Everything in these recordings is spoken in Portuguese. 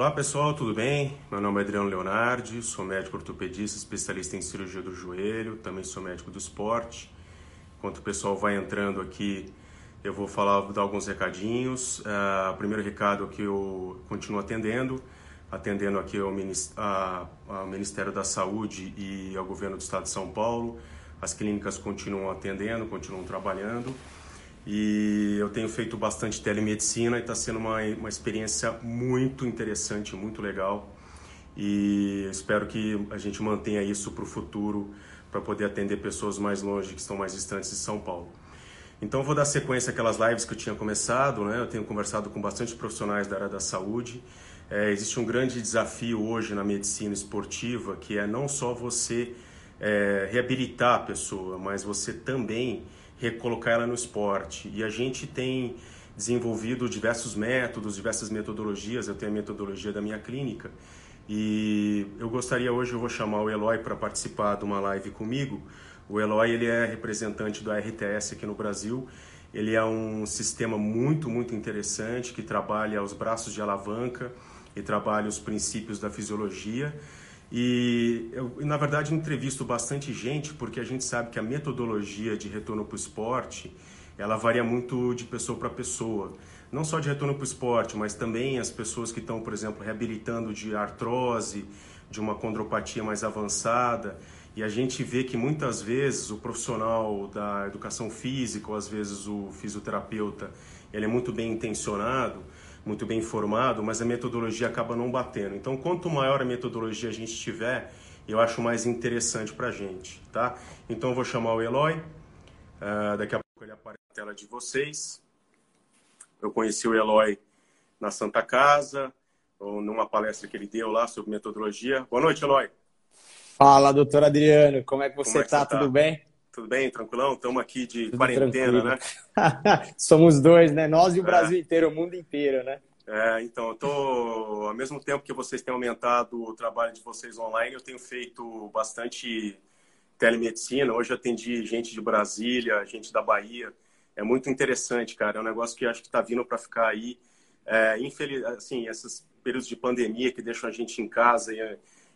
Olá pessoal, tudo bem? Meu nome é Adriano Leonardi, sou médico ortopedista, especialista em cirurgia do joelho, também sou médico do esporte. Enquanto o pessoal vai entrando aqui, eu vou dar alguns recadinhos. O primeiro recado é que eu continuo atendendo aqui ao Ministério da Saúde e ao Governo do Estado de São Paulo. As clínicas continuam atendendo, continuam trabalhando. E eu tenho feito bastante telemedicina e está sendo uma experiência muito interessante, muito legal. E espero que a gente mantenha isso para o futuro, para poder atender pessoas mais longe, que estão mais distantes de São Paulo. Então vou dar sequência àquelas lives que eu tinha começado, né? Eu tenho conversado com bastante profissionais da área da saúde. Existe um grande desafio hoje na medicina esportiva, que é não só você reabilitar a pessoa, mas você também recolocar ela no esporte. E a gente tem desenvolvido diversos métodos, diversas metodologias. Eu tenho a metodologia da minha clínica. E eu vou chamar o Eloy para participar de uma live comigo. O Eloy, ele é representante do RTS aqui no Brasil. Ele é um sistema muito, muito interessante que trabalha os braços de alavanca e trabalha os princípios da fisiologia. E eu, na verdade, entrevisto bastante gente porque a gente sabe que a metodologia de retorno para o esporte, ela varia muito de pessoa para pessoa. Não só de retorno para o esporte, mas também as pessoas que estão, por exemplo, reabilitando de artrose, de uma condropatia mais avançada. E a gente vê que muitas vezes o profissional da educação física, ou às vezes o fisioterapeuta, ele é muito bem intencionado, muito bem informado, mas a metodologia acaba não batendo. Então, quanto maior a metodologia a gente tiver, eu acho mais interessante para a gente, tá? Então, eu vou chamar o Eloy, daqui a pouco ele aparece na tela de vocês. Eu conheci o Eloy na Santa Casa, ou numa palestra que ele deu lá sobre metodologia. Boa noite, Eloy. Fala, doutor Adriano, como é que você Você tá? tá? Tudo bem? Tudo bem, tranquilão? Estamos aqui de Tudo quarentena, tranquilo. né? Somos dois, né? Nós e o É. Brasil inteiro, o mundo inteiro, né? Então, eu tô, ao mesmo tempo que vocês têm aumentado o trabalho de vocês online, eu tenho feito bastante telemedicina. Hoje eu atendi gente de Brasília, gente da Bahia. É muito interessante, cara. É um negócio que eu acho que está vindo para ficar aí. Assim, esses períodos de pandemia que deixam a gente em casa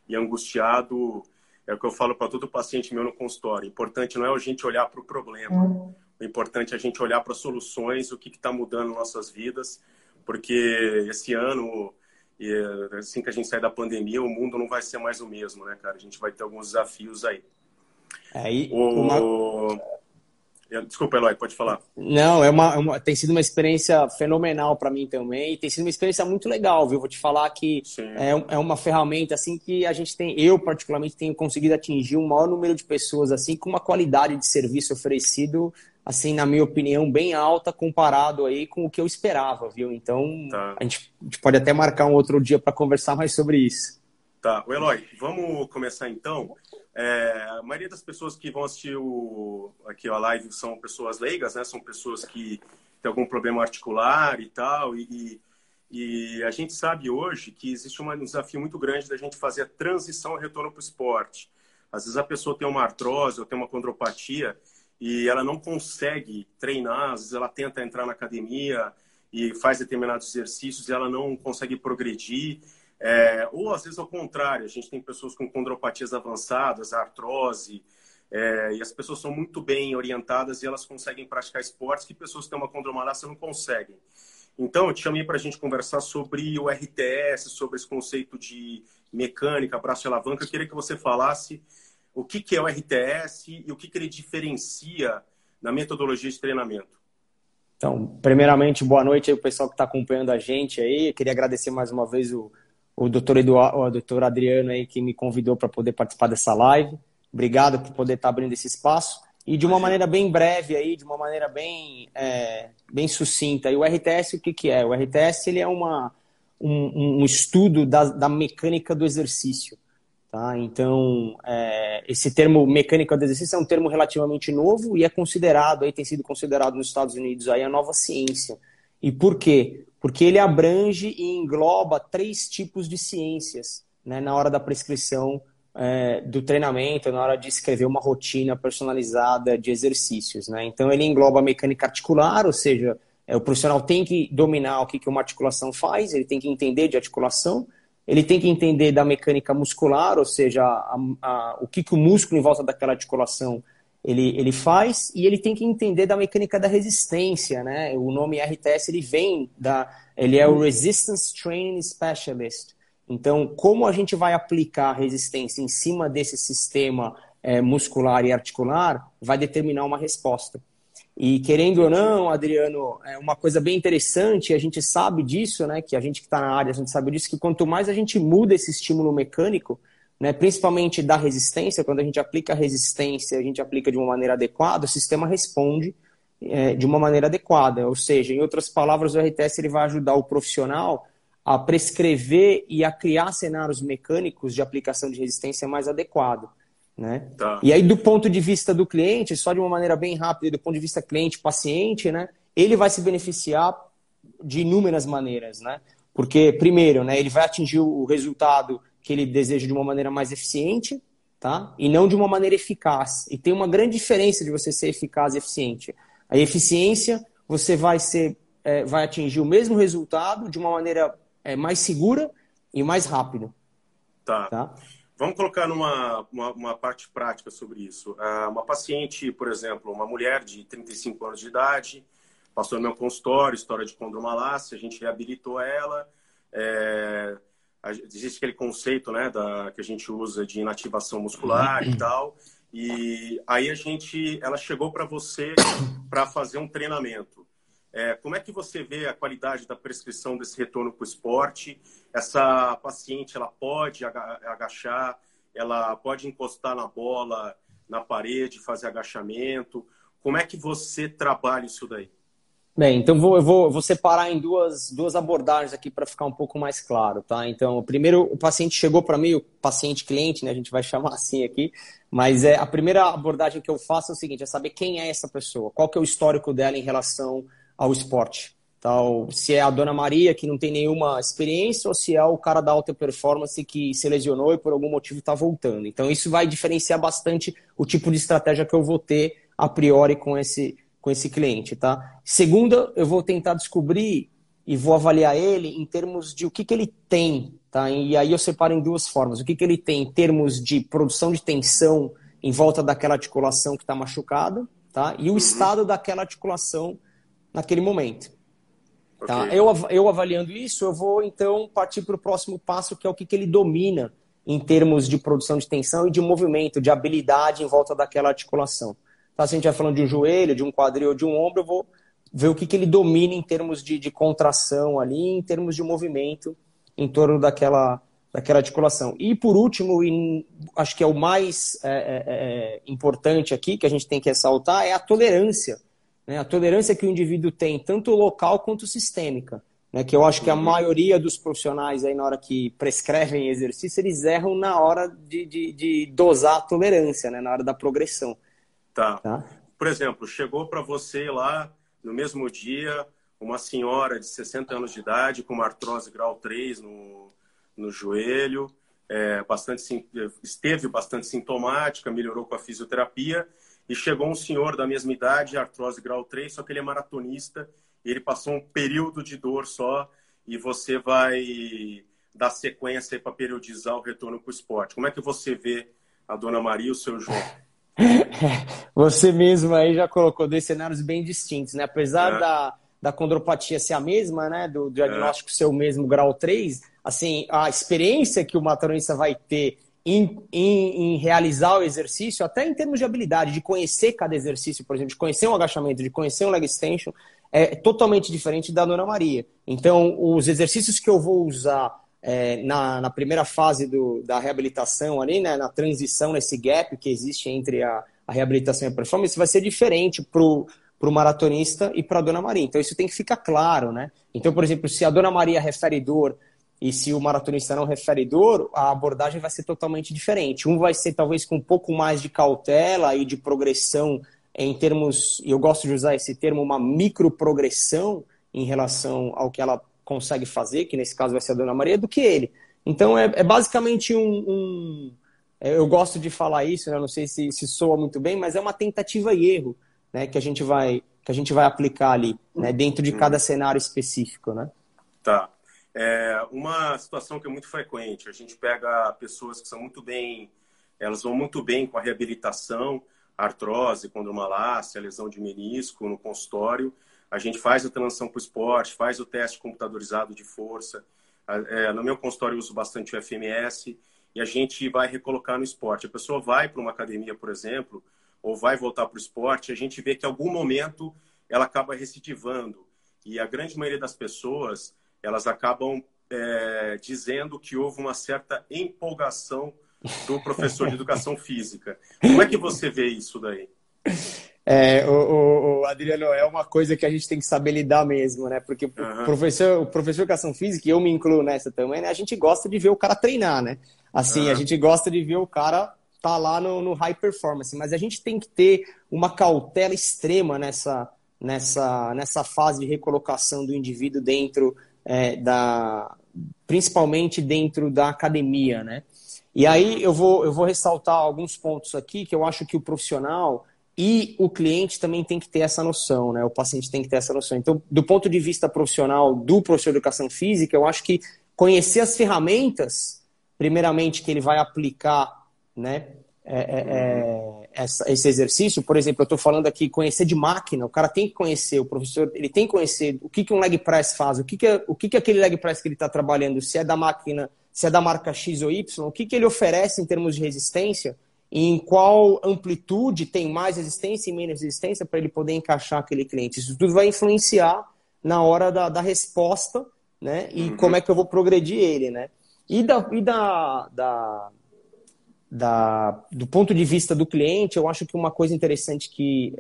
e angustiado, é o que eu falo para todo paciente meu no consultório. O importante não é a gente olhar para o problema. O importante é a gente olhar para soluções, o que está mudando em nossas vidas, porque esse ano, assim que a gente sair da pandemia, o mundo não vai ser mais o mesmo, né, cara? A gente vai ter alguns desafios aí. Aí, O... Desculpa, Eloy, pode falar. Não, tem sido uma experiência fenomenal para mim também, e tem sido uma experiência muito legal, viu? Vou te falar que é uma ferramenta assim que a gente tem, eu particularmente tenho conseguido atingir um maior número de pessoas assim com uma qualidade de serviço oferecido, assim, na minha opinião, bem alta comparado aí com o que eu esperava, viu? Então, Tá. a gente pode até marcar um outro dia para conversar mais sobre isso. Tá. O Eloy, vamos começar então. A maioria das pessoas que vão assistir aqui a live são pessoas leigas, né? São pessoas que têm algum problema articular e tal. E a gente sabe hoje que existe um desafio muito grande da gente fazer a transição e retorno para o esporte. Às vezes a pessoa tem uma artrose ou tem uma condropatia e ela não consegue treinar, às vezes ela tenta entrar na academia e faz determinados exercícios e ela não consegue progredir. Ou às vezes ao contrário, a gente tem pessoas com condropatias avançadas, artrose, e as pessoas são muito bem orientadas e elas conseguem praticar esportes que pessoas que têm uma condromalácia não conseguem. Então, eu te chamei para a gente conversar sobre o RTS, sobre esse conceito de mecânica, braço de alavanca. Eu queria que você falasse o que é o RTS e o que ele diferencia na metodologia de treinamento. Então, primeiramente, boa noite aí o pessoal que está acompanhando a gente aí. Eu queria agradecer mais uma vez o doutor Adriano aí que me convidou para poder participar dessa live. Obrigado por poder estar abrindo esse espaço. E de uma maneira bem breve aí, de uma maneira bem sucinta. E o RTS, o que é? O RTS ele é um estudo da mecânica do exercício. Tá? Então, esse termo mecânica do exercício é um termo relativamente novo e tem sido considerado nos Estados Unidos aí a nova ciência. E por quê? Porque ele abrange e engloba 3 tipos de ciências, né, na hora da prescrição do treinamento, na hora de escrever uma rotina personalizada de exercícios. Né? Então, ele engloba a mecânica articular, ou seja, O profissional tem que dominar o que uma articulação faz, ele tem que entender de articulação, ele tem que entender da mecânica muscular, ou seja, o que o músculo em volta daquela articulação ele faz, e ele tem que entender da mecânica da resistência, né? O nome RTS ele é o Resistance Training Specialist. Então, como a gente vai aplicar a resistência em cima desse sistema muscular e articular, vai determinar uma resposta. E querendo ou não, Adriano, é uma coisa bem interessante, a gente sabe disso, né? Que a gente que está na área, a gente sabe disso, que quanto mais a gente muda esse estímulo mecânico, né, principalmente da resistência, quando a gente aplica a resistência, a gente aplica de uma maneira adequada, o sistema responde de uma maneira adequada. Ou seja, em outras palavras, o RTS ele vai ajudar o profissional a prescrever e a criar cenários mecânicos de aplicação de resistência mais adequado. Né? Tá. E aí, do ponto de vista do cliente, só de uma maneira bem rápida, do ponto de vista cliente-paciente, né, ele vai se beneficiar de inúmeras maneiras. Né? Porque, primeiro, né, ele vai atingir o resultado que ele deseja de uma maneira mais eficiente, tá? E não de uma maneira eficaz. E tem uma grande diferença de você ser eficaz e eficiente. A eficiência, você vai atingir o mesmo resultado de uma maneira mais segura e mais rápida. Tá? Vamos colocar uma parte prática sobre isso. Uma paciente, por exemplo, uma mulher de 35 anos de idade, passou no meu consultório, história de condromalácia, a gente reabilitou ela. Existe aquele conceito, né, que a gente usa de inativação muscular e tal. E aí ela chegou para você para fazer um treinamento. Como é que você vê a qualidade da prescrição desse retorno para o esporte? Essa paciente, ela pode agachar, ela pode encostar na bola, na parede, fazer agachamento. Como é que você trabalha isso daí? Bem, então eu vou separar em duas abordagens aqui para ficar um pouco mais claro, tá? Então, primeiro, o paciente chegou para mim, o paciente-cliente, né? A gente vai chamar assim aqui, mas a primeira abordagem que eu faço é o seguinte, é saber quem é essa pessoa, qual que é o histórico dela em relação ao esporte. Então, se é a Dona Maria, que não tem nenhuma experiência, ou se é o cara da alta performance que se lesionou e por algum motivo está voltando. Então, isso vai diferenciar bastante o tipo de estratégia que eu vou ter a priori com esse cliente, tá? Segunda, eu vou tentar descobrir e vou avaliar ele em termos de o que ele tem, tá? E aí eu separo em duas formas. O que ele tem em termos de produção de tensão em volta daquela articulação que está machucada, tá? E o estado daquela articulação naquele momento. Tá? Okay. Eu avaliando isso, eu vou então partir para o próximo passo, que é o que ele domina em termos de produção de tensão e de movimento, de habilidade em volta daquela articulação. Tá? Se a gente vai falando de um joelho, de um quadril ou de um ombro, eu vou ver o que ele domina em termos de contração ali, em termos de movimento em torno daquela articulação. E por último, acho que é o mais importante aqui, que a gente tem que ressaltar, é a tolerância. Né? A tolerância que o indivíduo tem, tanto local quanto sistêmica. Né? Que eu acho que a maioria dos profissionais, aí, na hora que prescrevem exercício, eles erram na hora de dosar a tolerância, né? Na hora da progressão. Tá. Por exemplo, chegou para você lá, no mesmo dia, uma senhora de 60 anos de idade, com uma artrose grau 3 no joelho, esteve bastante sintomática, melhorou com a fisioterapia, e chegou um senhor da mesma idade, artrose grau 3, só que ele é maratonista, e ele passou um período de dor só, e você vai dar sequência para periodizar o retorno para o esporte. Como é que você vê a Dona Maria e o seu João? Você mesmo aí já colocou dois cenários bem distintos, né? Apesar da condropatia ser a mesma, né? Do diagnóstico ser o mesmo grau 3, assim, a experiência que o maratonista vai ter em realizar o exercício, até em termos de habilidade, de conhecer cada exercício, por exemplo, de conhecer um agachamento, de conhecer um leg extension, é totalmente diferente da Dona Maria. Então, os exercícios que eu vou usar na primeira fase da reabilitação ali, né, na transição, nesse gap que existe entre a reabilitação e a performance, vai ser diferente para o maratonista e para a Dona Maria. Então isso tem que ficar claro, né? Então, por exemplo, se a Dona Maria refere dor e se o maratonista não refere dor, a abordagem vai ser totalmente diferente. Um vai ser talvez com um pouco mais de cautela e de progressão em termos, e eu gosto de usar esse termo, uma microprogressão em relação ao que ela consegue fazer, que nesse caso vai ser a Dona Maria, do que ele. Então é basicamente eu gosto de falar isso, né? Não sei se soa muito bem, mas é uma tentativa e erro, né? que a gente vai aplicar ali. né, dentro de cada cenário específico, né? Tá. Uma situação que é muito frequente, a gente pega pessoas que são muito bem, elas vão muito bem com a reabilitação, artrose, condromalácia, lesão de menisco no consultório, a gente faz a transição para o esporte, faz o teste computadorizado de força, no meu consultório eu uso bastante o FMS, e a gente vai recolocar no esporte. A pessoa vai para uma academia, por exemplo, ou vai voltar para o esporte, a gente vê que em algum momento ela acaba recidivando. E a grande maioria das pessoas, elas acabam dizendo que houve uma certa empolgação do professor de educação física. Como é que você vê isso daí? Adriano, é uma coisa que a gente tem que saber lidar mesmo, né? Porque o professor de educação física, e eu me incluo nessa também, né? A gente gosta de ver o cara treinar, né? Assim, a gente gosta de ver o cara tá lá no high performance, mas a gente tem que ter uma cautela extrema nessa fase de recolocação do indivíduo dentro principalmente dentro da academia, né? E aí eu vou ressaltar alguns pontos aqui que eu acho que o profissional e o cliente também tem que ter essa noção, né? O paciente tem que ter essa noção. Então, do ponto de vista profissional do professor de educação física, eu acho que conhecer as ferramentas, primeiramente, que ele vai aplicar, né? Esse exercício, por exemplo, eu estou falando aqui, conhecer de máquina, o cara tem que conhecer, o professor, ele tem que conhecer o que um leg press faz, o que aquele leg press que ele está trabalhando, se é da máquina, se é da marca X ou Y, o que ele oferece em termos de resistência, e em qual amplitude tem mais resistência e menos resistência para ele poder encaixar aquele cliente. Isso tudo vai influenciar na hora da resposta, né? E como é que eu vou progredir ele, né? Do ponto de vista do cliente, eu acho que uma coisa interessante que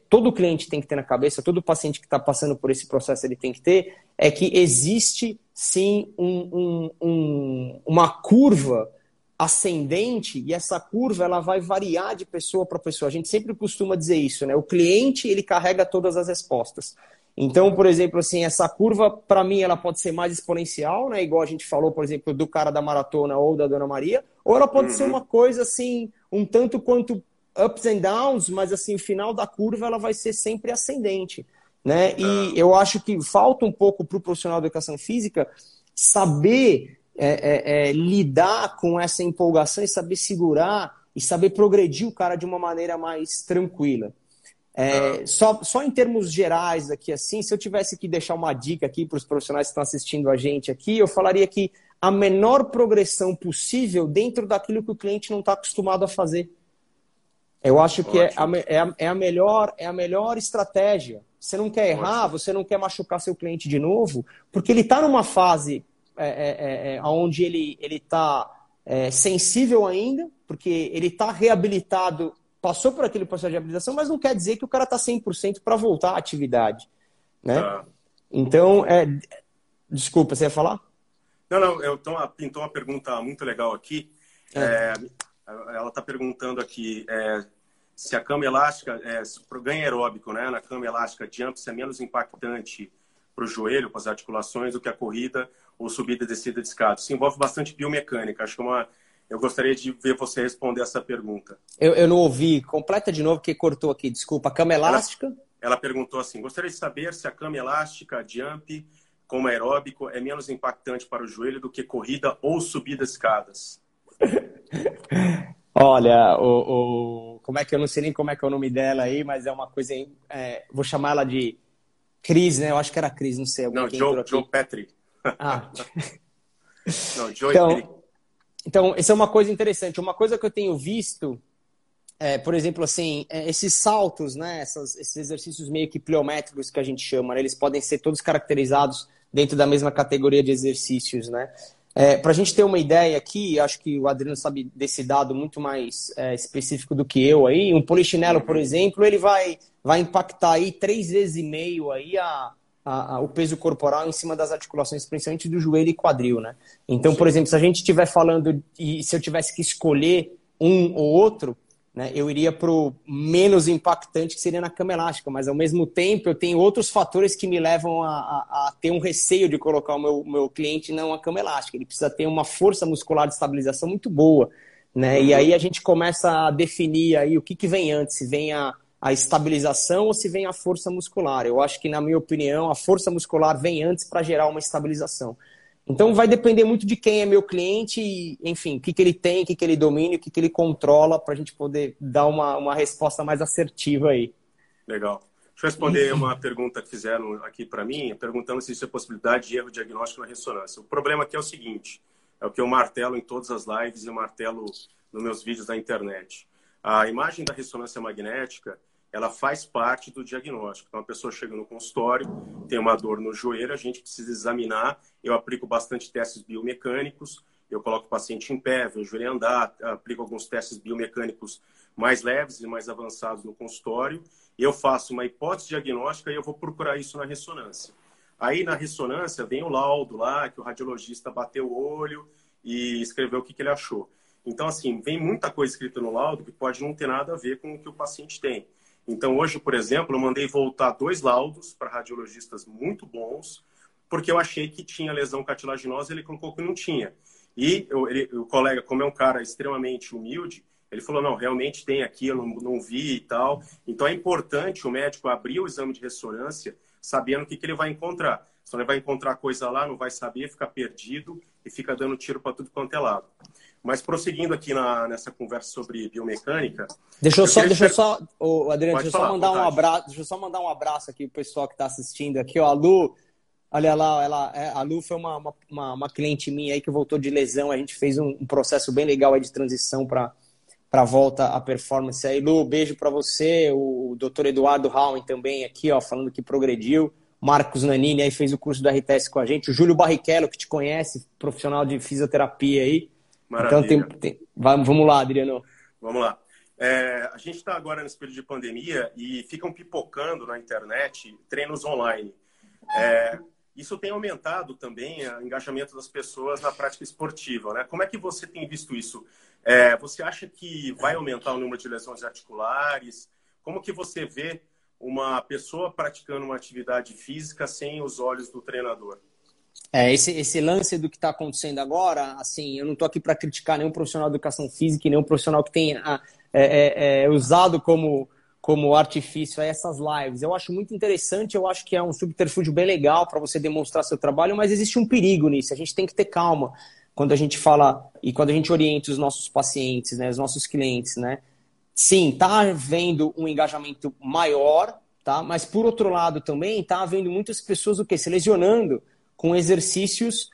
todo cliente tem que ter na cabeça, todo paciente que está passando por esse processo ele tem que ter, é que existe sim uma curva ascendente, e essa curva ela vai variar de pessoa para pessoa. A gente sempre costuma dizer isso, né? O cliente ele carrega todas as respostas. Então, por exemplo, assim, essa curva, para mim, ela pode ser mais exponencial, né? Igual a gente falou, por exemplo, do cara da maratona ou da Dona Maria, ou ela pode ser uma coisa assim, um tanto quanto ups and downs, mas assim, o final da curva ela vai ser sempre ascendente, né? E eu acho que falta um pouco para o profissional de educação física saber lidar com essa empolgação e saber segurar e saber progredir o cara de uma maneira mais tranquila. Só em termos gerais aqui, assim, se eu tivesse que deixar uma dica aqui para os profissionais que estão assistindo a gente aqui, eu falaria que a menor progressão possível dentro daquilo que o cliente não está acostumado a fazer. Eu acho que é a melhor estratégia. Você não quer errar, você não quer machucar seu cliente de novo, porque ele está numa fase onde ele está sensível ainda, porque ele está reabilitado, passou por aquele processo de reabilitação, mas não quer dizer que o cara está 100% para voltar à atividade, né? Então, desculpa, você ia falar? Não, pintou uma pergunta muito legal aqui. Ela está perguntando aqui se a cama elástica, para o ganho aeróbico, né, na cama elástica jump, se é menos impactante para o joelho, para as articulações, do que a corrida ou subida e descida de escada. Isso envolve bastante biomecânica. Acho que eu gostaria de ver você responder essa pergunta. Eu não ouvi. Completa de novo, porque cortou aqui. Desculpa. A cama elástica? Ela perguntou assim, gostaria de saber se a cama elástica jump, como aeróbico, é menos impactante para o joelho do que corrida ou subida de escadas. Olha, como é que eu não sei nem como é que é o nome dela aí, mas é uma coisa... vou chamar ela de Cris, né? Eu acho que era Cris, não sei. Não, Joe Petri. Não, Joe Petri. Então, isso é uma coisa interessante. Uma coisa que eu tenho visto, por exemplo, assim, esses saltos, né, esses exercícios meio que pliométricos que a gente chama, né, eles podem ser todos caracterizados dentro da mesma categoria de exercícios, né? Para a gente ter uma ideia aqui, acho que o Adriano sabe desse dado muito mais específico do que eu aí. Um polichinelo, por exemplo, ele vai impactar aí 3,5 vezes aí o peso corporal em cima das articulações, principalmente do joelho e quadril, né? Então, por exemplo, se a gente estiver falando, e se eu tivesse que escolher um ou outro, né, eu iria para o menos impactante, que seria na cama elástica, mas ao mesmo tempo eu tenho outros fatores que me levam a ter um receio de colocar o meu cliente na cama elástica. Ele precisa ter uma força muscular de estabilização muito boa, né? E aí a gente começa a definir aí o que vem antes, se vem a a estabilização ou se vem a força muscular. Eu acho que, na minha opinião, a força muscular vem antes para gerar uma estabilização. Então vai depender muito de quem é meu cliente e, enfim, o que ele tem, o que ele domina, o que ele controla para a gente poder dar uma resposta mais assertiva aí. Legal. Deixa eu responder uma pergunta que fizeram aqui para mim, perguntando se existe a possibilidade de erro diagnóstico na ressonância. O problema aqui é o seguinte, é o que eu martelo em todas as lives e eu martelo nos meus vídeos da internet. A imagem da ressonância magnética, ela faz parte do diagnóstico. Então, a pessoa chega no consultório, tem uma dor no joelho, a gente precisa examinar. Eu aplico bastante testes biomecânicos, eu coloco o paciente em pé, vejo ele andar, aplico alguns testes biomecânicos mais leves e mais avançados no consultório. Eu faço uma hipótese diagnóstica e eu vou procurar isso na ressonância. Aí, na ressonância, vem o laudo lá, que o radiologista bateu o olho e escreveu o que ele achou. Então, assim, vem muita coisa escrita no laudo que pode não ter nada a ver com o que o paciente tem. Então, hoje, por exemplo, eu mandei voltar 2 laudos para radiologistas muito bons, porque eu achei que tinha lesão cartilaginosa e ele colocou que não tinha. E o colega, como é um cara extremamente humilde, ele falou, não, realmente tem aqui, eu não vi e tal. Então, é importante o médico abrir o exame de ressonância sabendo o que ele vai encontrar. Senão ele vai encontrar coisa lá, não vai saber, fica perdido e fica dando tiro para tudo quanto é lado. Mas prosseguindo aqui nessa conversa sobre biomecânica... Deixa eu só, Adriano, deixa eu só mandar um abraço aqui pro pessoal que está assistindo aqui, ó, a Lu, olha lá, a Lu foi uma cliente minha aí que voltou de lesão, a gente fez um processo bem legal aí de transição para volta à performance aí. Lu, beijo para você, o Dr. Eduardo Rauen também aqui, ó, falando que progrediu, Marcos Nanini aí fez o curso do RTS com a gente, o Júlio Barrichello, que te conhece, profissional de fisioterapia aí. Maravilha. Então, vamos lá, Adriano. Vamos lá. A gente está agora nesse período de pandemia e ficam pipocando na internet treinos online. Isso tem aumentado também o engajamento das pessoas na prática esportiva, né? Como é que você tem visto isso? Você acha que vai aumentar o número de lesões articulares? Como que você vê uma pessoa praticando uma atividade física sem os olhos do treinador? Esse lance do que está acontecendo agora, assim, eu não estou aqui para criticar nenhum profissional de educação física e nenhum profissional que tenha usado como artifício essas lives. Eu acho muito interessante, eu acho que é um subterfúgio bem legal para você demonstrar seu trabalho, mas existe um perigo nisso, a gente tem que ter calma quando a gente fala e quando a gente orienta os nossos pacientes, né, os nossos clientes, né? Sim, está havendo um engajamento maior, tá? Mas por outro lado também está havendo muitas pessoas se lesionando com exercícios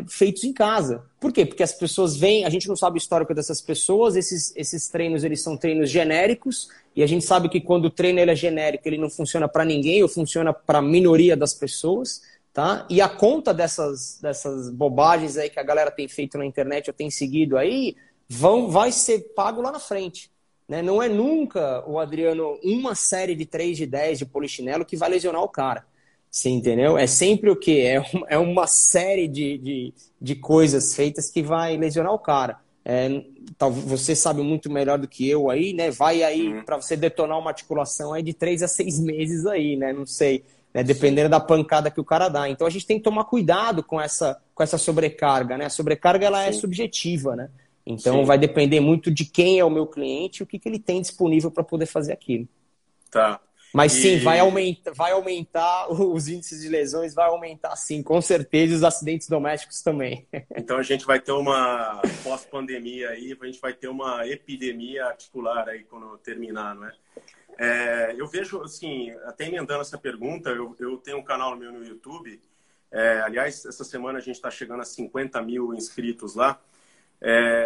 feitos em casa. Por quê? Porque as pessoas vêm, a gente não sabe o histórico dessas pessoas, esses treinos eles são treinos genéricos, e a gente sabe que quando o treino ele é genérico, ele não funciona para ninguém, ou funciona para a minoria das pessoas, tá? E a conta dessas bobagens aí que a galera tem feito na internet, ou tem seguido aí, vai ser pago lá na frente. Né? Não é nunca, o Adriano, uma série de 3 de 10 de polichinelo que vai lesionar o cara. Você entendeu? É sempre o quê? É uma série de coisas feitas que vai lesionar o cara. Você sabe muito melhor do que eu aí, né? Vai aí para você detonar uma articulação aí de 3 a 6 meses aí, né? Não sei, né? Dependendo da pancada que o cara dá. Então a gente tem que tomar cuidado com essa sobrecarga, né? A sobrecarga ela é subjetiva, né? Então vai depender muito de quem é o meu cliente e o que ele tem disponível para poder fazer aquilo. Tá. Mas sim, vai aumentar os índices de lesões, vai aumentar sim, com certeza, os acidentes domésticos também. Então a gente vai ter uma pós-pandemia aí, a gente vai ter uma epidemia articular aí quando terminar, não é? Eu vejo, assim, até emendando essa pergunta, eu tenho um canal meu no YouTube, aliás, essa semana a gente está chegando a 50 mil inscritos lá,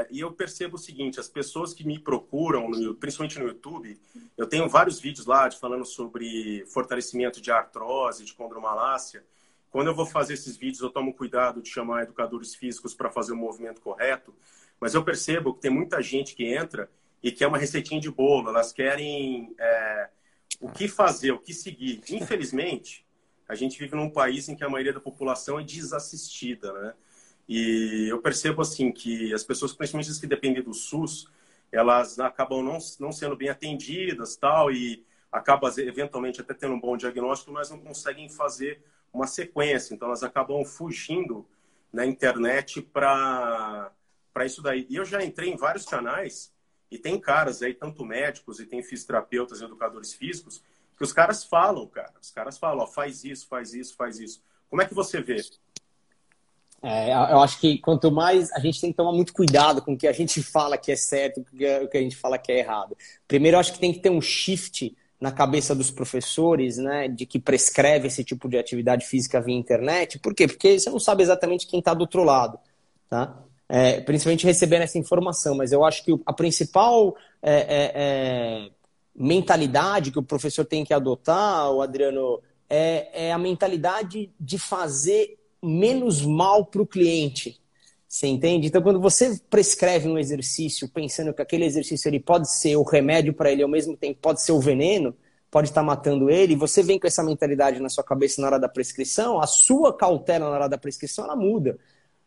e eu percebo o seguinte, as pessoas que me procuram, principalmente no YouTube, eu tenho vários vídeos lá falando sobre fortalecimento de artrose, de condromalácia. Quando eu vou fazer esses vídeos, eu tomo cuidado de chamar educadores físicos para fazer o movimento correto, mas eu percebo que tem muita gente que entra e quer uma receitinha de bolo, elas querem o que fazer, o que seguir. Infelizmente, a gente vive num país em que a maioria da população é desassistida, né? E eu percebo assim que as pessoas, principalmente as que dependem do SUS, elas acabam não sendo bem atendidas, tal, e acabam eventualmente até tendo um bom diagnóstico, mas não conseguem fazer uma sequência. Então elas acabam fugindo na internet para isso daí. E eu já entrei em vários canais E tem caras aí, tanto médicos e tem fisioterapeutas e educadores físicos, que os caras falam, cara. Os caras falam, ó, faz isso, faz isso, faz isso. Como é que você vê? Eu acho que quanto mais a gente tem que tomar muito cuidado com o que a gente fala que é certo e o que a gente fala que é errado. Primeiro, eu acho que tem que ter um shift na cabeça dos professores, né, de que prescreve esse tipo de atividade física via internet. Por quê? Porque você não sabe exatamente quem está do outro lado, tá? Principalmente recebendo essa informação. Mas eu acho que a principal mentalidade que o professor tem que adotar, o Adriano, é a mentalidade de fazer menos mal para o cliente. Você entende? Então, quando você prescreve um exercício pensando que aquele exercício ele pode ser o remédio para ele, ao mesmo tempo pode ser o veneno, pode estar matando ele, e você vem com essa mentalidade na sua cabeça na hora da prescrição, a sua cautela na hora da prescrição, ela muda.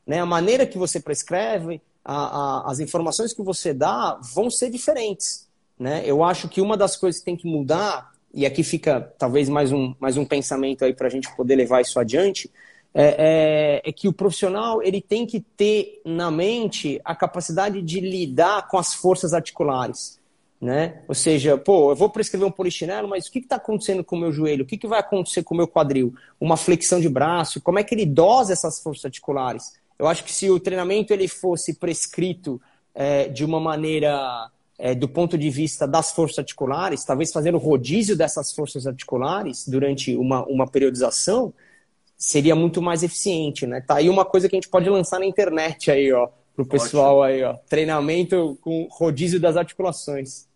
Né? A maneira que você prescreve, as informações que você dá vão ser diferentes. Né? Eu acho que uma das coisas que tem que mudar, e aqui fica talvez mais um pensamento aí para a gente poder levar isso adiante, é que o profissional ele tem que ter na mente a capacidade de lidar com as forças articulares, né? Ou seja, eu vou prescrever um polichinelo, mas o que está acontecendo com o meu joelho? O que vai acontecer com o meu quadril? Uma flexão de braço? Como é que ele dosa essas forças articulares? Eu acho que se o treinamento ele fosse prescrito de uma maneira do ponto de vista das forças articulares, talvez fazendo rodízio dessas forças articulares durante uma periodização, seria muito mais eficiente, né? Tá aí uma coisa que a gente pode lançar na internet aí, ó, pro pessoal. Ótimo. Aí, ó. Treinamento com rodízio das articulações.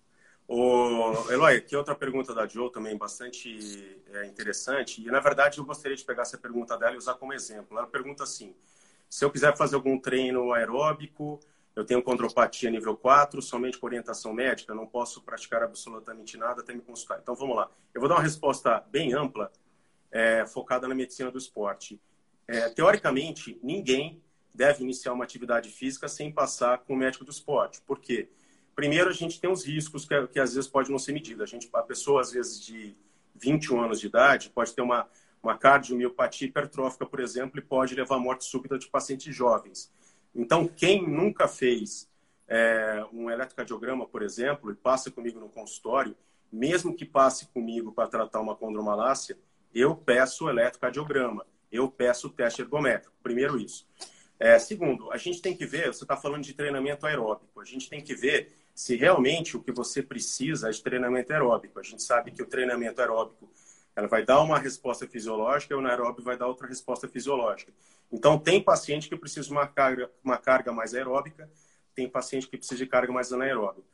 Eloy, aqui outra pergunta da Jo também bastante interessante. E, na verdade, eu gostaria de pegar essa pergunta dela e usar como exemplo. Ela pergunta assim, se eu quiser fazer algum treino aeróbico, eu tenho condropatia nível 4, somente com orientação médica, não posso praticar absolutamente nada até me consultar. Então, vamos lá. Eu vou dar uma resposta bem ampla, focada na medicina do esporte. Teoricamente, ninguém deve iniciar uma atividade física sem passar com o médico do esporte. Por quê? Primeiro, a gente tem os riscos que às vezes pode não ser medida. A pessoa, às vezes, de 21 anos de idade, pode ter uma cardiomiopatia hipertrófica, por exemplo, e pode levar à morte súbita de pacientes jovens. Então, quem nunca fez um eletrocardiograma, por exemplo, e passa comigo no consultório, mesmo que passe comigo para tratar uma condromalácia, eu peço o eletrocardiograma, eu peço o teste ergométrico. Primeiro isso. Segundo, a gente tem que ver, você está falando de treinamento aeróbico, a gente tem que ver se realmente o que você precisa é de treinamento aeróbico. A gente sabe que o treinamento aeróbico ela vai dar uma resposta fisiológica e o anaeróbio vai dar outra resposta fisiológica. Então, tem paciente que precisa de uma carga mais aeróbica, tem paciente que precisa de carga mais anaeróbica.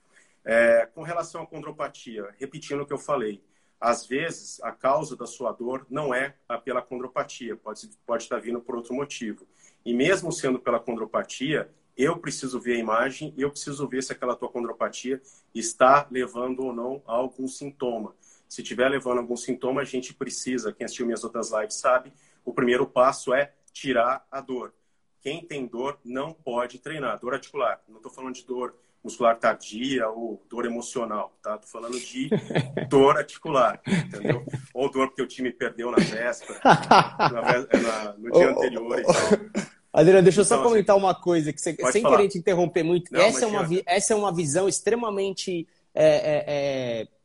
Com relação à condropatia, repetindo o que eu falei, às vezes, a causa da sua dor não é pela condropatia, pode estar vindo por outro motivo. E mesmo sendo pela condropatia, eu preciso ver a imagem e eu preciso ver se aquela tua condropatia está levando ou não a algum sintoma. Se estiver levando a algum sintoma, a gente precisa, quem assistiu minhas outras lives sabe, o primeiro passo é tirar a dor. Quem tem dor não pode treinar. Dor articular, não estou falando de dor muscular tardia ou dor emocional, tá? Tô falando de dor articular, entendeu? Ou dor porque o time perdeu na véspera, no dia anterior e tal. Adriano, deixa eu só comentar uma coisa, que sem falar. querer te interromper muito. Não, essa é uma visão extremamente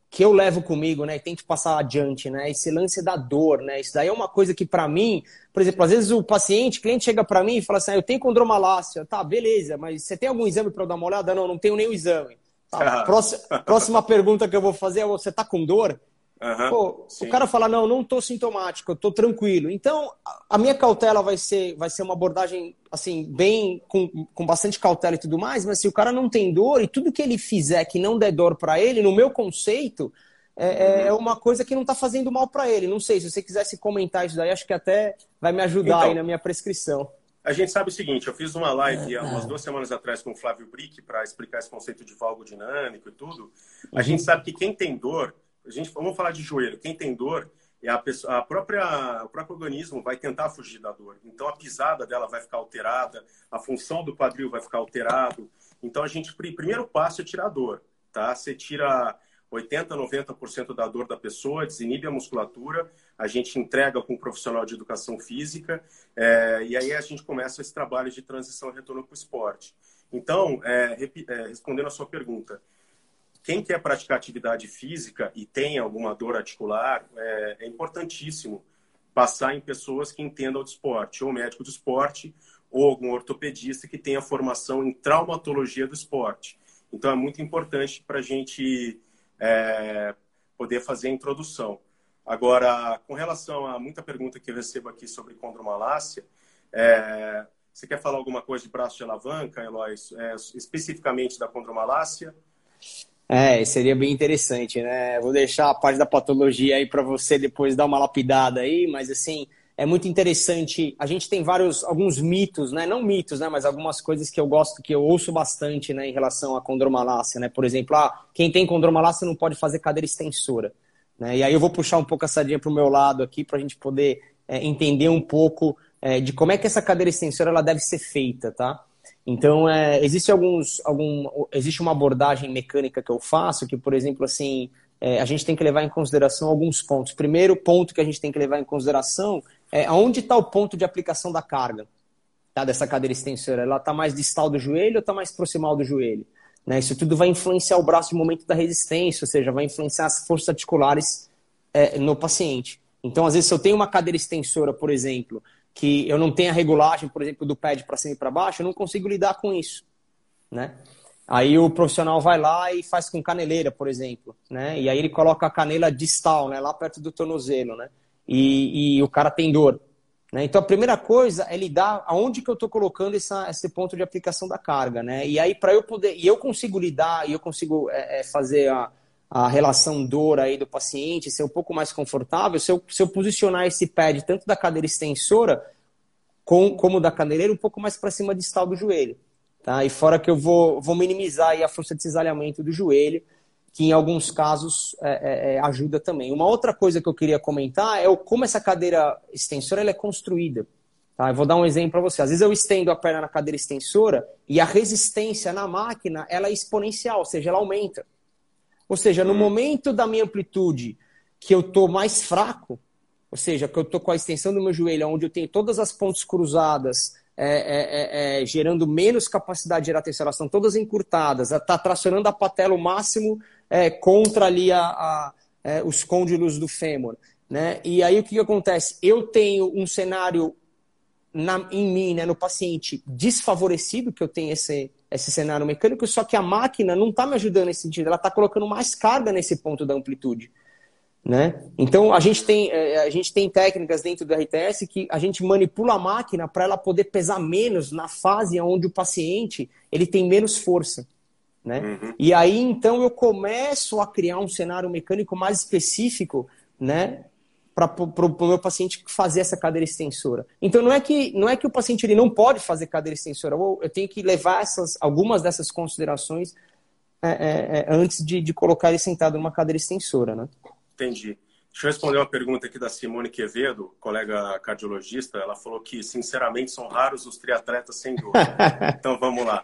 que eu levo comigo, né? E tento passar adiante, né? Esse lance da dor, né? Isso daí é uma coisa que, para mim, por exemplo, às vezes o cliente chega para mim e fala assim, eu tenho condromalácia. Tá, beleza, mas você tem algum exame para eu dar uma olhada? Não tenho nenhum exame. Tá, próxima pergunta que eu vou fazer é, você tá com dor? O cara fala, não tô sintomático, eu tô tranquilo. Então, a minha cautela vai ser uma abordagem, assim, bem, com bastante cautela e tudo mais, mas se o cara não tem dor e tudo que ele fizer que não der dor para ele, no meu conceito, é uma coisa que não tá fazendo mal para ele. Não sei, se você quisesse comentar isso daí, acho que até vai me ajudar aí na minha prescrição. A gente sabe o seguinte, eu fiz uma live há umas 2 semanas atrás com o Flávio Brick para explicar esse conceito de valgo dinâmico e tudo. A gente sabe que quem tem dor, vamos falar de joelho, quem tem dor, o próprio organismo vai tentar fugir da dor. Então a pisada dela vai ficar alterada, a função do quadril vai ficar alterado. Então o primeiro passo é tirar a dor, tá? Você tira 80%, 90% da dor da pessoa, desinibe a musculatura, a gente entrega com um profissional de educação física, e aí a gente começa esse trabalho de transição e retorno para o esporte. Então, respondendo a sua pergunta, quem quer praticar atividade física e tem alguma dor articular, é importantíssimo passar em pessoas que entendam de esporte, ou médico do esporte, ou algum ortopedista que tenha formação em traumatologia do esporte. Então, é muito importante para a gente poder fazer a introdução. Agora, com relação a muita pergunta que eu recebo aqui sobre condromalácia, você quer falar alguma coisa de braço de alavanca, Eloy, especificamente da condromalácia? Seria bem interessante, né? Vou deixar a parte da patologia aí para você depois dar uma lapidada aí, mas assim, é muito interessante. A gente tem alguns mitos, né? Não mitos, né? Mas algumas coisas que eu gosto, que eu ouço bastante, né? Em relação à condromalácia, né? Por exemplo, quem tem condromalácia não pode fazer cadeira extensora, né? E aí eu vou puxar um pouco a sardinha para o meu lado aqui para a gente poder entender um pouco de como é que essa cadeira extensora ela deve ser feita, tá? Então, existe uma abordagem mecânica que eu faço que, por exemplo, assim, a gente tem que levar em consideração alguns pontos. Primeiro ponto que a gente tem que levar em consideração é aonde está o ponto de aplicação da carga, tá, dessa cadeira extensora. Ela está mais distal do joelho ou está mais proximal do joelho? Né? Isso tudo vai influenciar o braço no momento da resistência, ou seja, vai influenciar as forças articulares no paciente. Então, às vezes, se eu tenho uma cadeira extensora, por exemplo, que eu não tenho a regulagem, por exemplo, do pé para cima e para baixo, eu não consigo lidar com isso, né? Aí o profissional vai lá e faz com caneleira, por exemplo, né? E aí ele coloca a canela distal, né? Lá perto do tornozelo, né? E o cara tem dor, né? Então a primeira coisa é lidar aonde que eu estou colocando esse ponto de aplicação da carga, né? E aí para eu poder, e eu consigo lidar, e eu consigo fazer a relação dor aí do paciente, ser um pouco mais confortável, se eu posicionar esse pad tanto da cadeira extensora como da caneleira um pouco mais para cima distal do joelho. Tá? E fora que eu vou minimizar aí a força de cisalhamento do joelho, que em alguns casos ajuda também. Uma outra coisa que eu queria comentar é como essa cadeira extensora ela é construída. Tá? Eu vou dar um exemplo para você. Às vezes eu estendo a perna na cadeira extensora e a resistência na máquina ela é exponencial, ou seja, ela aumenta. Ou seja, no momento da minha amplitude que eu estou mais fraco, ou seja, que eu estou com a extensão do meu joelho, onde eu tenho todas as pontes cruzadas, gerando menos capacidade de gerar tensão, elas estão todas encurtadas, está tracionando a patela o máximo contra ali os côndilos do fêmur. Né? E aí o que acontece? Eu tenho um cenário em mim, né, no paciente desfavorecido, que eu tenho esse cenário mecânico, só que a máquina não está me ajudando nesse sentido, ela está colocando mais carga nesse ponto da amplitude. Né? Então, a gente tem técnicas dentro do RTS que a gente manipula a máquina para ela poder pesar menos na fase onde o paciente ele tem menos força. Né? Uhum. E aí, então, eu começo a criar um cenário mecânico mais específico, né, para o meu paciente fazer essa cadeira extensora. Então, não é que o paciente ele não pode fazer cadeira extensora, eu tenho que levar algumas dessas considerações antes de colocar ele sentado numa cadeira extensora. Né? Entendi. Deixa eu responder uma pergunta aqui da Simone Quevedo, colega cardiologista. Ela falou que, sinceramente, são raros os triatletas sem dor. Então, vamos lá.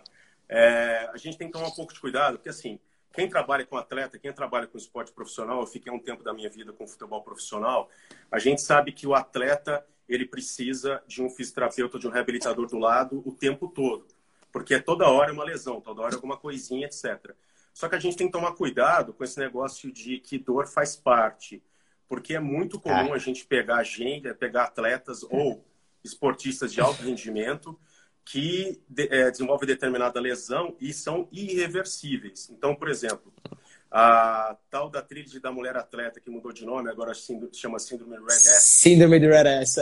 A gente tem que tomar um pouco de cuidado, porque, assim, quem trabalha com atleta, quem trabalha com esporte profissional, eu fiquei um tempo da minha vida com futebol profissional, a gente sabe que o atleta, ele precisa de um fisioterapeuta, de um reabilitador do lado o tempo todo. Porque toda hora é uma lesão, toda hora é alguma coisinha, etc. Só que a gente tem que tomar cuidado com esse negócio de que dor faz parte. Porque é muito comum a gente pegar atletas ou esportistas de alto rendimento que desenvolvem determinada lesão e são irreversíveis. Então, por exemplo, a tal da tríade da mulher atleta, que mudou de nome, agora se chama Síndrome de Red S. Síndrome de Red S.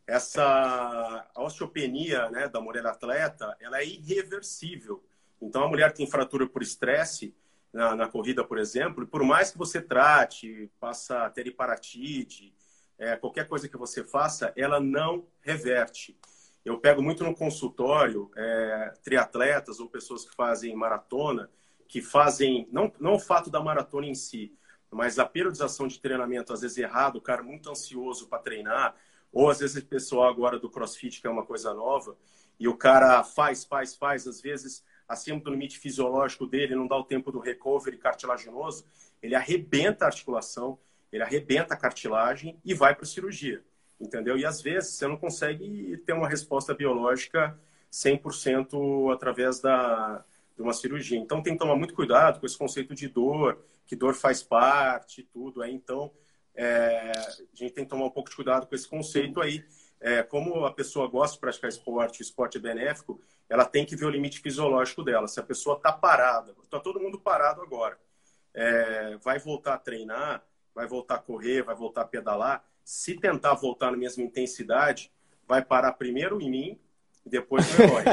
Essa osteopenia, né, da mulher atleta, ela é irreversível. Então, a mulher tem fratura por estresse na corrida, por exemplo, e por mais que você trate, passa a ter hiparatite, qualquer coisa que você faça, ela não reverte. Eu pego muito no consultório triatletas ou pessoas que fazem maratona, que fazem, não o fato da maratona em si, mas a periodização de treinamento, às vezes errado, o cara muito ansioso para treinar, ou às vezes o pessoal agora do CrossFit, que é uma coisa nova, e o cara faz, às vezes acima do limite fisiológico dele, não dá o tempo do recovery cartilaginoso, ele arrebenta a articulação, ele arrebenta a cartilagem e vai para a cirurgia. Entendeu? E às vezes você não consegue ter uma resposta biológica 100% através de uma cirurgia. Então tem que tomar muito cuidado com esse conceito de dor, que dor faz parte, tudo. Aí, então, a gente tem que tomar um pouco de cuidado com esse conceito aí. Como a pessoa gosta de praticar esporte, o esporte é benéfico, ela tem que ver o limite fisiológico dela. Se a pessoa está parada, está todo mundo parado agora, vai voltar a treinar, vai voltar a correr, vai voltar a pedalar, se tentar voltar na mesma intensidade, vai parar primeiro em mim e depois no Eloy.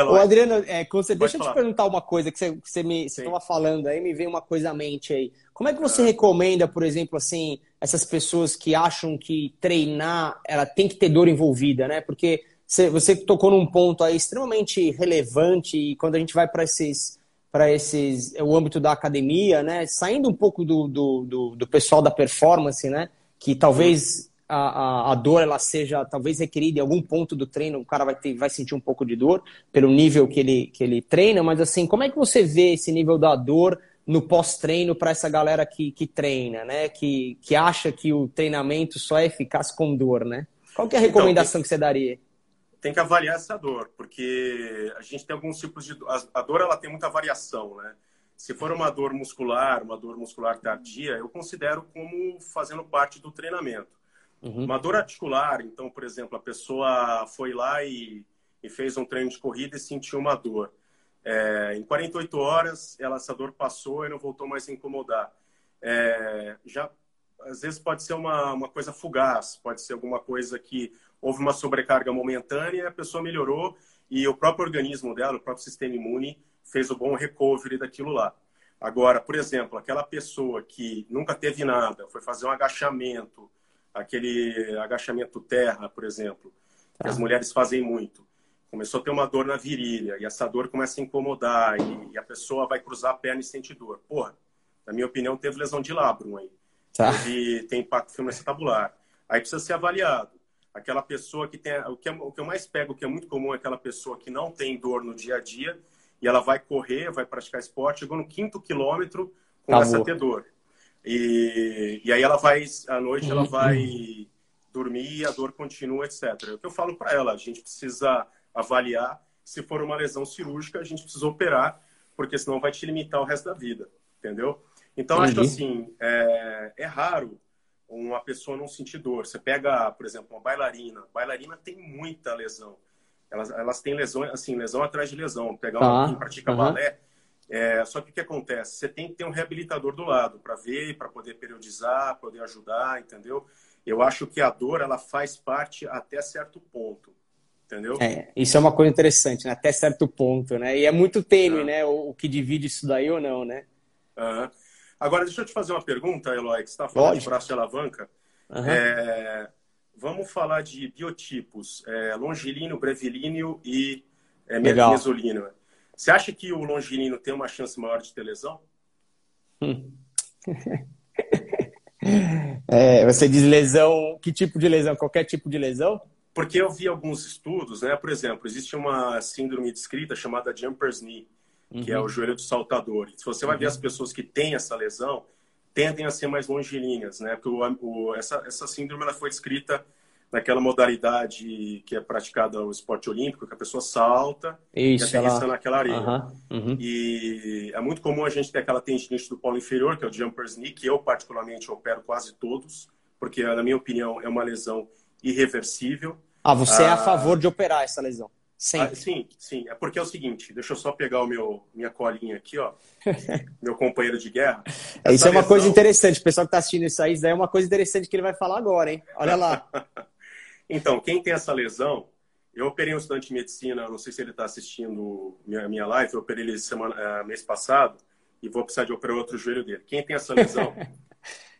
Ô, Adriano, deixa eu te falar. perguntar uma coisa que você estava falando aí, me veio uma coisa à mente aí. Como é que você recomenda, por exemplo, assim, essas pessoas que acham que treinar, ela tem que ter dor envolvida, né? Porque você tocou num ponto aí extremamente relevante e quando a gente vai para o âmbito da academia, né? Saindo um pouco do pessoal da performance, né? Que talvez a dor ela seja talvez requerida em algum ponto do treino, o cara vai sentir um pouco de dor pelo nível que ele treina, mas assim, como é que você vê esse nível da dor no pós-treino para essa galera que treina, né? Que acha que o treinamento só é eficaz com dor, né? Qual que é a recomendação que você daria? Tem que avaliar essa dor, porque a gente tem alguns tipos de dor. A dor ela tem muita variação, né? Se for uma dor muscular tardia, eu considero como fazendo parte do treinamento. Uma dor articular, então, por exemplo, a pessoa foi lá e fez um treino de corrida e sentiu uma dor. Em 48 horas, essa dor passou e não voltou mais a incomodar. Às vezes pode ser uma coisa fugaz, pode ser alguma coisa que houve uma sobrecarga momentânea e a pessoa melhorou e o próprio organismo dela, o próprio sistema imune, fez o bom recovery daquilo lá. Agora, por exemplo, aquela pessoa que nunca teve nada, foi fazer um agachamento, aquele agachamento terra, por exemplo, que as mulheres fazem muito. Começou a ter uma dor na virilha e essa dor começa a incomodar e a pessoa vai cruzar a perna e sente dor. Porra, na minha opinião, teve lesão de labrum aí. Tem impacto femoroacetabular. Aí precisa ser avaliado. Aquela pessoa que tem... O que eu mais pego, que é muito comum, é aquela pessoa que não tem dor no dia a dia e ela vai correr, vai praticar esporte, chegou no 5º quilômetro, começa a ter dor. E aí ela vai, à noite, ela vai dormir e a dor continua, etc. É o que eu falo para ela, a gente precisa avaliar, se for uma lesão cirúrgica, a gente precisa operar, porque senão vai te limitar o resto da vida, entendeu? Então, acho que assim, é raro uma pessoa não sentir dor. Você pega, por exemplo, uma bailarina tem muita lesão. Elas têm lesão, assim, lesão atrás de lesão. Pegar quem pratica balé, só que o que acontece? Você tem que ter um reabilitador do lado para ver, para poder periodizar, poder ajudar, entendeu? Eu acho que a dor, ela faz parte até certo ponto, entendeu? Isso é uma coisa interessante, né? Até certo ponto, né? E é muito tênue, né? O que divide isso daí ou não, né? Agora, deixa eu te fazer uma pergunta, Eloy, que você está falando de braço de alavanca. Vamos falar de biotipos, longilíneo, brevilíneo e mesolíneo. Você acha que o longilíneo tem uma chance maior de ter lesão? Você diz lesão, que tipo de lesão? Qualquer tipo de lesão? Porque eu vi alguns estudos, né? Por exemplo, existe uma síndrome descrita chamada jumper's knee, que é o joelho do saltador. E se você vai ver as pessoas que têm essa lesão, tendem a ser mais longilíneas, né? Porque essa síndrome ela foi descrita naquela modalidade que é praticada no esporte olímpico, que a pessoa salta e aterrissa naquela areia. E é muito comum a gente ter aquela tendinite do polo inferior, que é o jumper's knee, que eu particularmente opero quase todos, porque na minha opinião é uma lesão irreversível. Você é a favor de operar essa lesão? Sim. É porque é o seguinte, deixa eu só pegar minha colinha aqui, ó. Meu companheiro de guerra. Isso é uma coisa interessante. O pessoal que está assistindo isso aí é uma coisa interessante que ele vai falar agora, hein? Olha lá. Então, quem tem essa lesão, eu operei um estudante de medicina, não sei se ele está assistindo minha live, eu operei ele mês passado e vou precisar de operar outro joelho dele. Quem tem essa lesão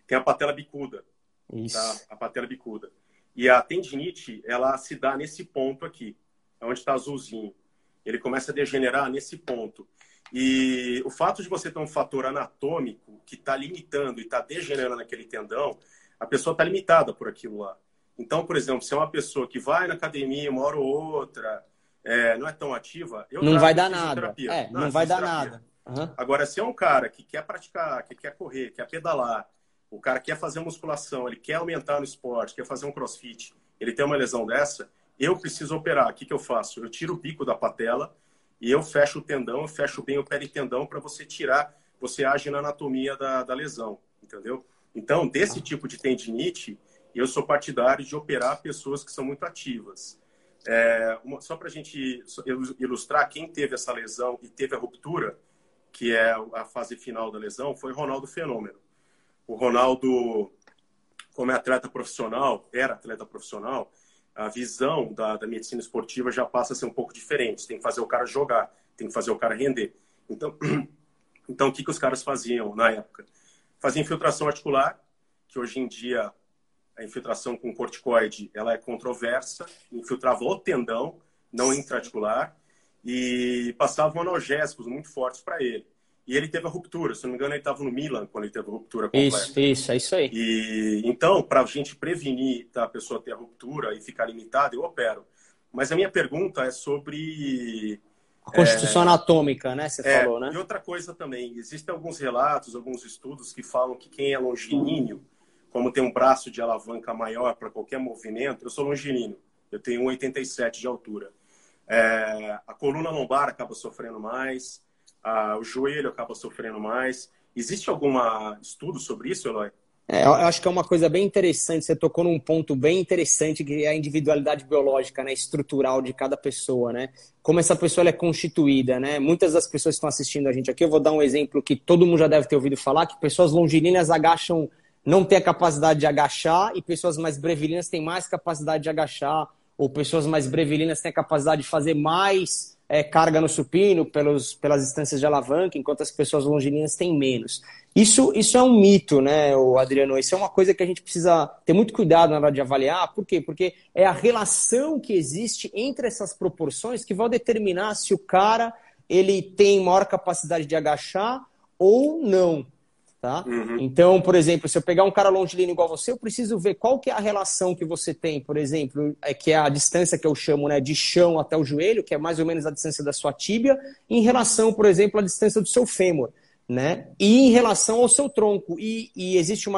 tem a patela bicuda. Isso. Tá? A patela bicuda. E a tendinite, ela se dá nesse ponto aqui, onde está azulzinho. Ele começa a degenerar nesse ponto. E o fato de você ter um fator anatômico que está limitando e está degenerando aquele tendão, a pessoa está limitada por aquilo lá. Então, por exemplo, se é uma pessoa que vai na academia uma hora ou outra, não é tão ativa, não vai dar nada. Não vai dar nada. Agora, se é um cara que quer praticar, que quer correr, quer pedalar, o cara quer fazer musculação, ele quer aumentar no esporte, quer fazer um crossfit, ele tem uma lesão dessa, eu preciso operar. O que eu faço? Eu tiro o bico da patela e eu fecho o tendão, eu fecho bem o peritendão para você tirar, você age na anatomia da lesão, entendeu? Então, desse tipo de tendinite, eu sou partidário de operar pessoas que são muito ativas. Só para a gente ilustrar, quem teve essa lesão e teve a ruptura, que é a fase final da lesão, foi Ronaldo Fenômeno. O Ronaldo, como é atleta profissional, era atleta profissional, a visão da medicina esportiva já passa a ser um pouco diferente. Tem que fazer o cara jogar, tem que fazer o cara render. Então o que os caras faziam na época? Faziam infiltração articular, que hoje em dia a infiltração com corticoide ela é controversa, infiltrava o tendão, não intraarticular, e passavam analgésicos muito fortes para ele. E ele teve a ruptura, se não me engano ele estava no Milan quando ele teve a ruptura completa. Isso, é isso aí. Então, para a gente prevenir a pessoa ter a ruptura e ficar limitada, eu opero. Mas a minha pergunta é sobre... A constituição anatômica, né? Você falou, né? E outra coisa também, existem alguns relatos, alguns estudos que falam que quem é longilíneo, como tem um braço de alavanca maior para qualquer movimento, eu sou longilíneo, eu tenho 1,87 de altura. A coluna lombar acaba sofrendo mais, o joelho acaba sofrendo mais. Existe algum estudo sobre isso, Eloy? Eu acho que é uma coisa bem interessante, você tocou num ponto bem interessante, que é a individualidade biológica, né, estrutural de cada pessoa, né? Como essa pessoa ela é constituída, né? Muitas das pessoas que estão assistindo a gente aqui, eu vou dar um exemplo que todo mundo já deve ter ouvido falar, que pessoas longilíneas agacham, não têm a capacidade de agachar, e pessoas mais brevilíneas têm mais capacidade de agachar, ou pessoas mais brevilíneas têm a capacidade de fazer mais carga no supino pelas distâncias de alavanca, enquanto as pessoas longilíneas têm menos. Isso é um mito, né, Adriano? Isso é uma coisa que a gente precisa ter muito cuidado na hora de avaliar. Por quê? Porque é a relação que existe entre essas proporções que vai determinar se o cara ele tem maior capacidade de agachar ou não. Tá? Uhum. Então, por exemplo, se eu pegar um cara longilíneo igual você, eu preciso ver qual que é a relação que você tem, por exemplo, que é a distância que eu chamo, né, de chão até o joelho, que é mais ou menos a distância da sua tíbia, em relação, por exemplo, à distância do seu fêmur, né? E em relação ao seu tronco. E existe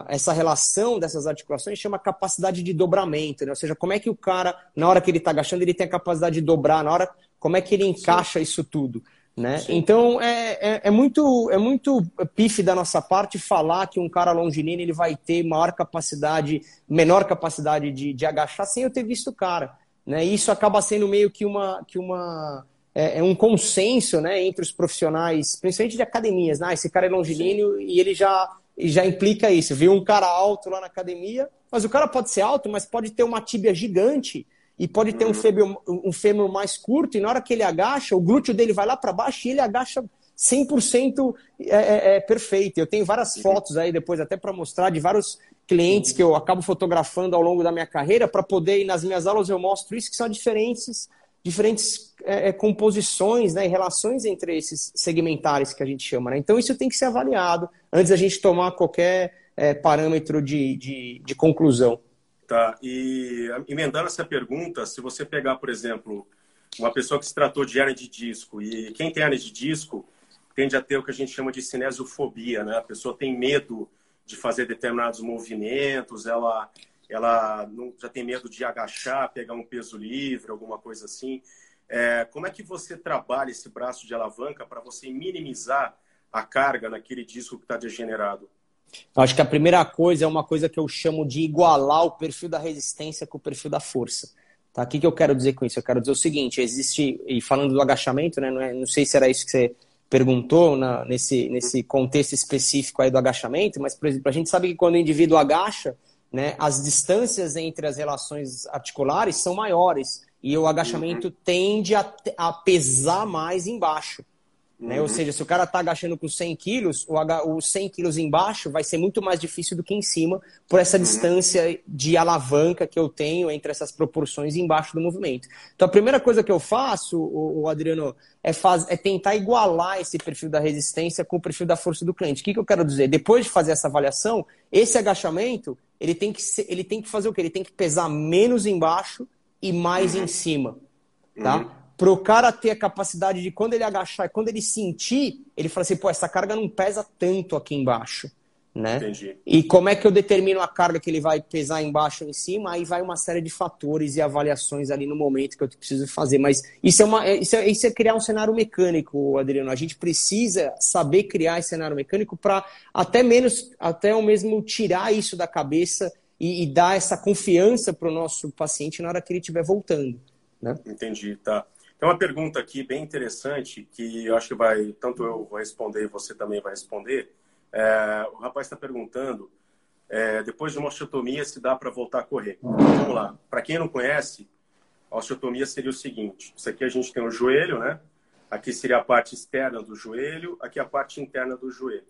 essa relação dessas articulações chama capacidade de dobramento, né? Ou seja, como é que o cara, na hora que ele está agachando, ele tem a capacidade de dobrar, como é que ele encaixa isso tudo. Né? Então é muito pife da nossa parte falar que um cara longilíneo ele vai ter menor capacidade de agachar sem eu ter visto o cara, né? E isso acaba sendo meio que um consenso, né, entre os profissionais, principalmente de academias, né? Esse cara é longilíneo. Sim. E ele já implica isso. Viu um cara alto lá na academia, mas o cara pode ser alto, mas pode ter uma tíbia gigante e pode ter um fêmur mais curto, e na hora que ele agacha, o glúteo dele vai lá para baixo e ele agacha 100% perfeito. Eu tenho várias fotos aí depois até para mostrar de vários clientes que eu acabo fotografando ao longo da minha carreira para poder, e nas minhas aulas eu mostro isso, que são diferentes composições, né, e relações entre esses segmentares que a gente chama. Né? Então isso tem que ser avaliado antes da gente tomar qualquer parâmetro de conclusão. Tá, e emendando essa pergunta, se você pegar, por exemplo, uma pessoa que se tratou de hernia de disco, e quem tem hernia de disco tende a ter o que a gente chama de cinesiofobia, né? A pessoa tem medo de fazer determinados movimentos, ela já tem medo de agachar, pegar um peso livre, alguma coisa assim. Como é que você trabalha esse braço de alavanca para você minimizar a carga naquele disco que está degenerado? Eu acho que a primeira coisa é uma coisa que eu chamo de igualar o perfil da resistência com o perfil da força. Tá? O que eu quero dizer com isso? Eu quero dizer o seguinte, e falando do agachamento, né, não sei se era isso que você perguntou nesse contexto específico aí do agachamento, mas, por exemplo, a gente sabe que quando o indivíduo agacha, né, as distâncias entre as relações articulares são maiores e o agachamento tende a pesar mais embaixo. Né? Ou seja, se o cara está agachando com 100 quilos, os 100 quilos embaixo vai ser muito mais difícil do que em cima, por essa distância de alavanca que eu tenho entre essas proporções embaixo do movimento. Então, a primeira coisa que eu faço, Adriano, é tentar igualar esse perfil da resistência com o perfil da força do cliente. O que eu quero dizer? Depois de fazer essa avaliação, esse agachamento, ele tem que fazer o quê? Ele tem que pesar menos embaixo e mais em cima, tá? Para o cara ter a capacidade de, quando ele agachar, quando ele sentir, ele fala assim, pô, essa carga não pesa tanto aqui embaixo. né? Entendi. E como é que eu determino a carga que ele vai pesar embaixo ou em cima? Aí vai uma série de fatores e avaliações ali no momento que eu preciso fazer. Mas isso é criar um cenário mecânico, Adriano. A gente precisa saber criar esse cenário mecânico para até ao mesmo tirar isso da cabeça e dar essa confiança para o nosso paciente na hora que ele estiver voltando, né? Entendi, tá. Tem uma pergunta aqui bem interessante que eu acho que tanto eu vou responder e você também vai responder. O rapaz está perguntando, depois de uma osteotomia, se dá para voltar a correr. Então, vamos lá. Para quem não conhece, a osteotomia seria o seguinte. Isso aqui a gente tem o joelho, né? Aqui seria a parte externa do joelho, aqui a parte interna do joelho.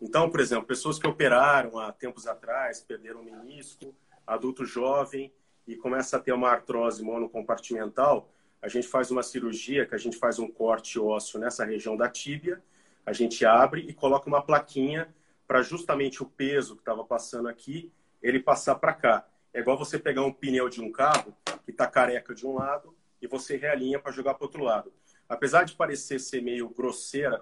Então, por exemplo, pessoas que operaram há tempos atrás, perderam o menisco, adulto jovem, e começa a ter uma artrose monocompartimental, a gente faz uma cirurgia, que a gente faz um corte ósseo nessa região da tíbia, a gente abre e coloca uma plaquinha para justamente o peso que estava passando aqui, ele passar para cá. É igual você pegar um pneu de um carro que está careca de um lado e você realinha para jogar para o outro lado. Apesar de parecer ser meio grosseira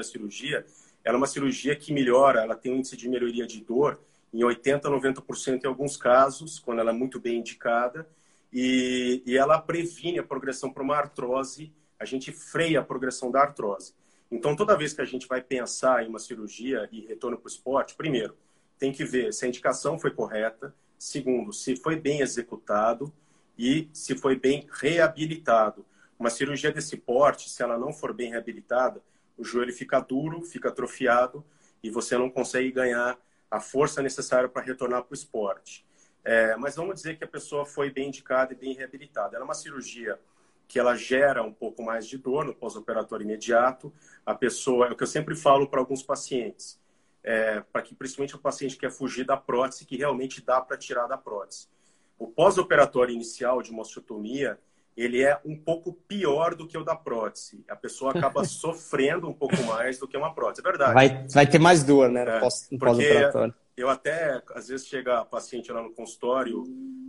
a cirurgia, ela é uma cirurgia que melhora, ela tem um índice de melhoria de dor em 80%, 90% em alguns casos, quando ela é muito bem indicada, e ela previne a progressão para uma artrose, a gente freia a progressão da artrose. Então, toda vez que a gente vai pensar em uma cirurgia e retorno para o esporte, primeiro, tem que ver se a indicação foi correta, segundo, se foi bem executado e se foi bem reabilitado. Uma cirurgia desse porte, se ela não for bem reabilitada, o joelho fica duro, fica atrofiado e você não consegue ganhar a força necessária para retornar para o esporte. Mas vamos dizer que a pessoa foi bem indicada e bem reabilitada. Ela é uma cirurgia que ela gera um pouco mais de dor no pós-operatório imediato. A pessoa, é o que eu sempre falo para alguns pacientes, para que principalmente o paciente quer fugir da prótese, que realmente dá para tirar da prótese. O pós-operatório inicial de uma osteotomia, ele é um pouco pior do que o da prótese. A pessoa acaba sofrendo um pouco mais do que uma prótese. É verdade. Vai ter mais dor, né, no pós-operatório. Eu até, às vezes, chega a paciente lá no consultório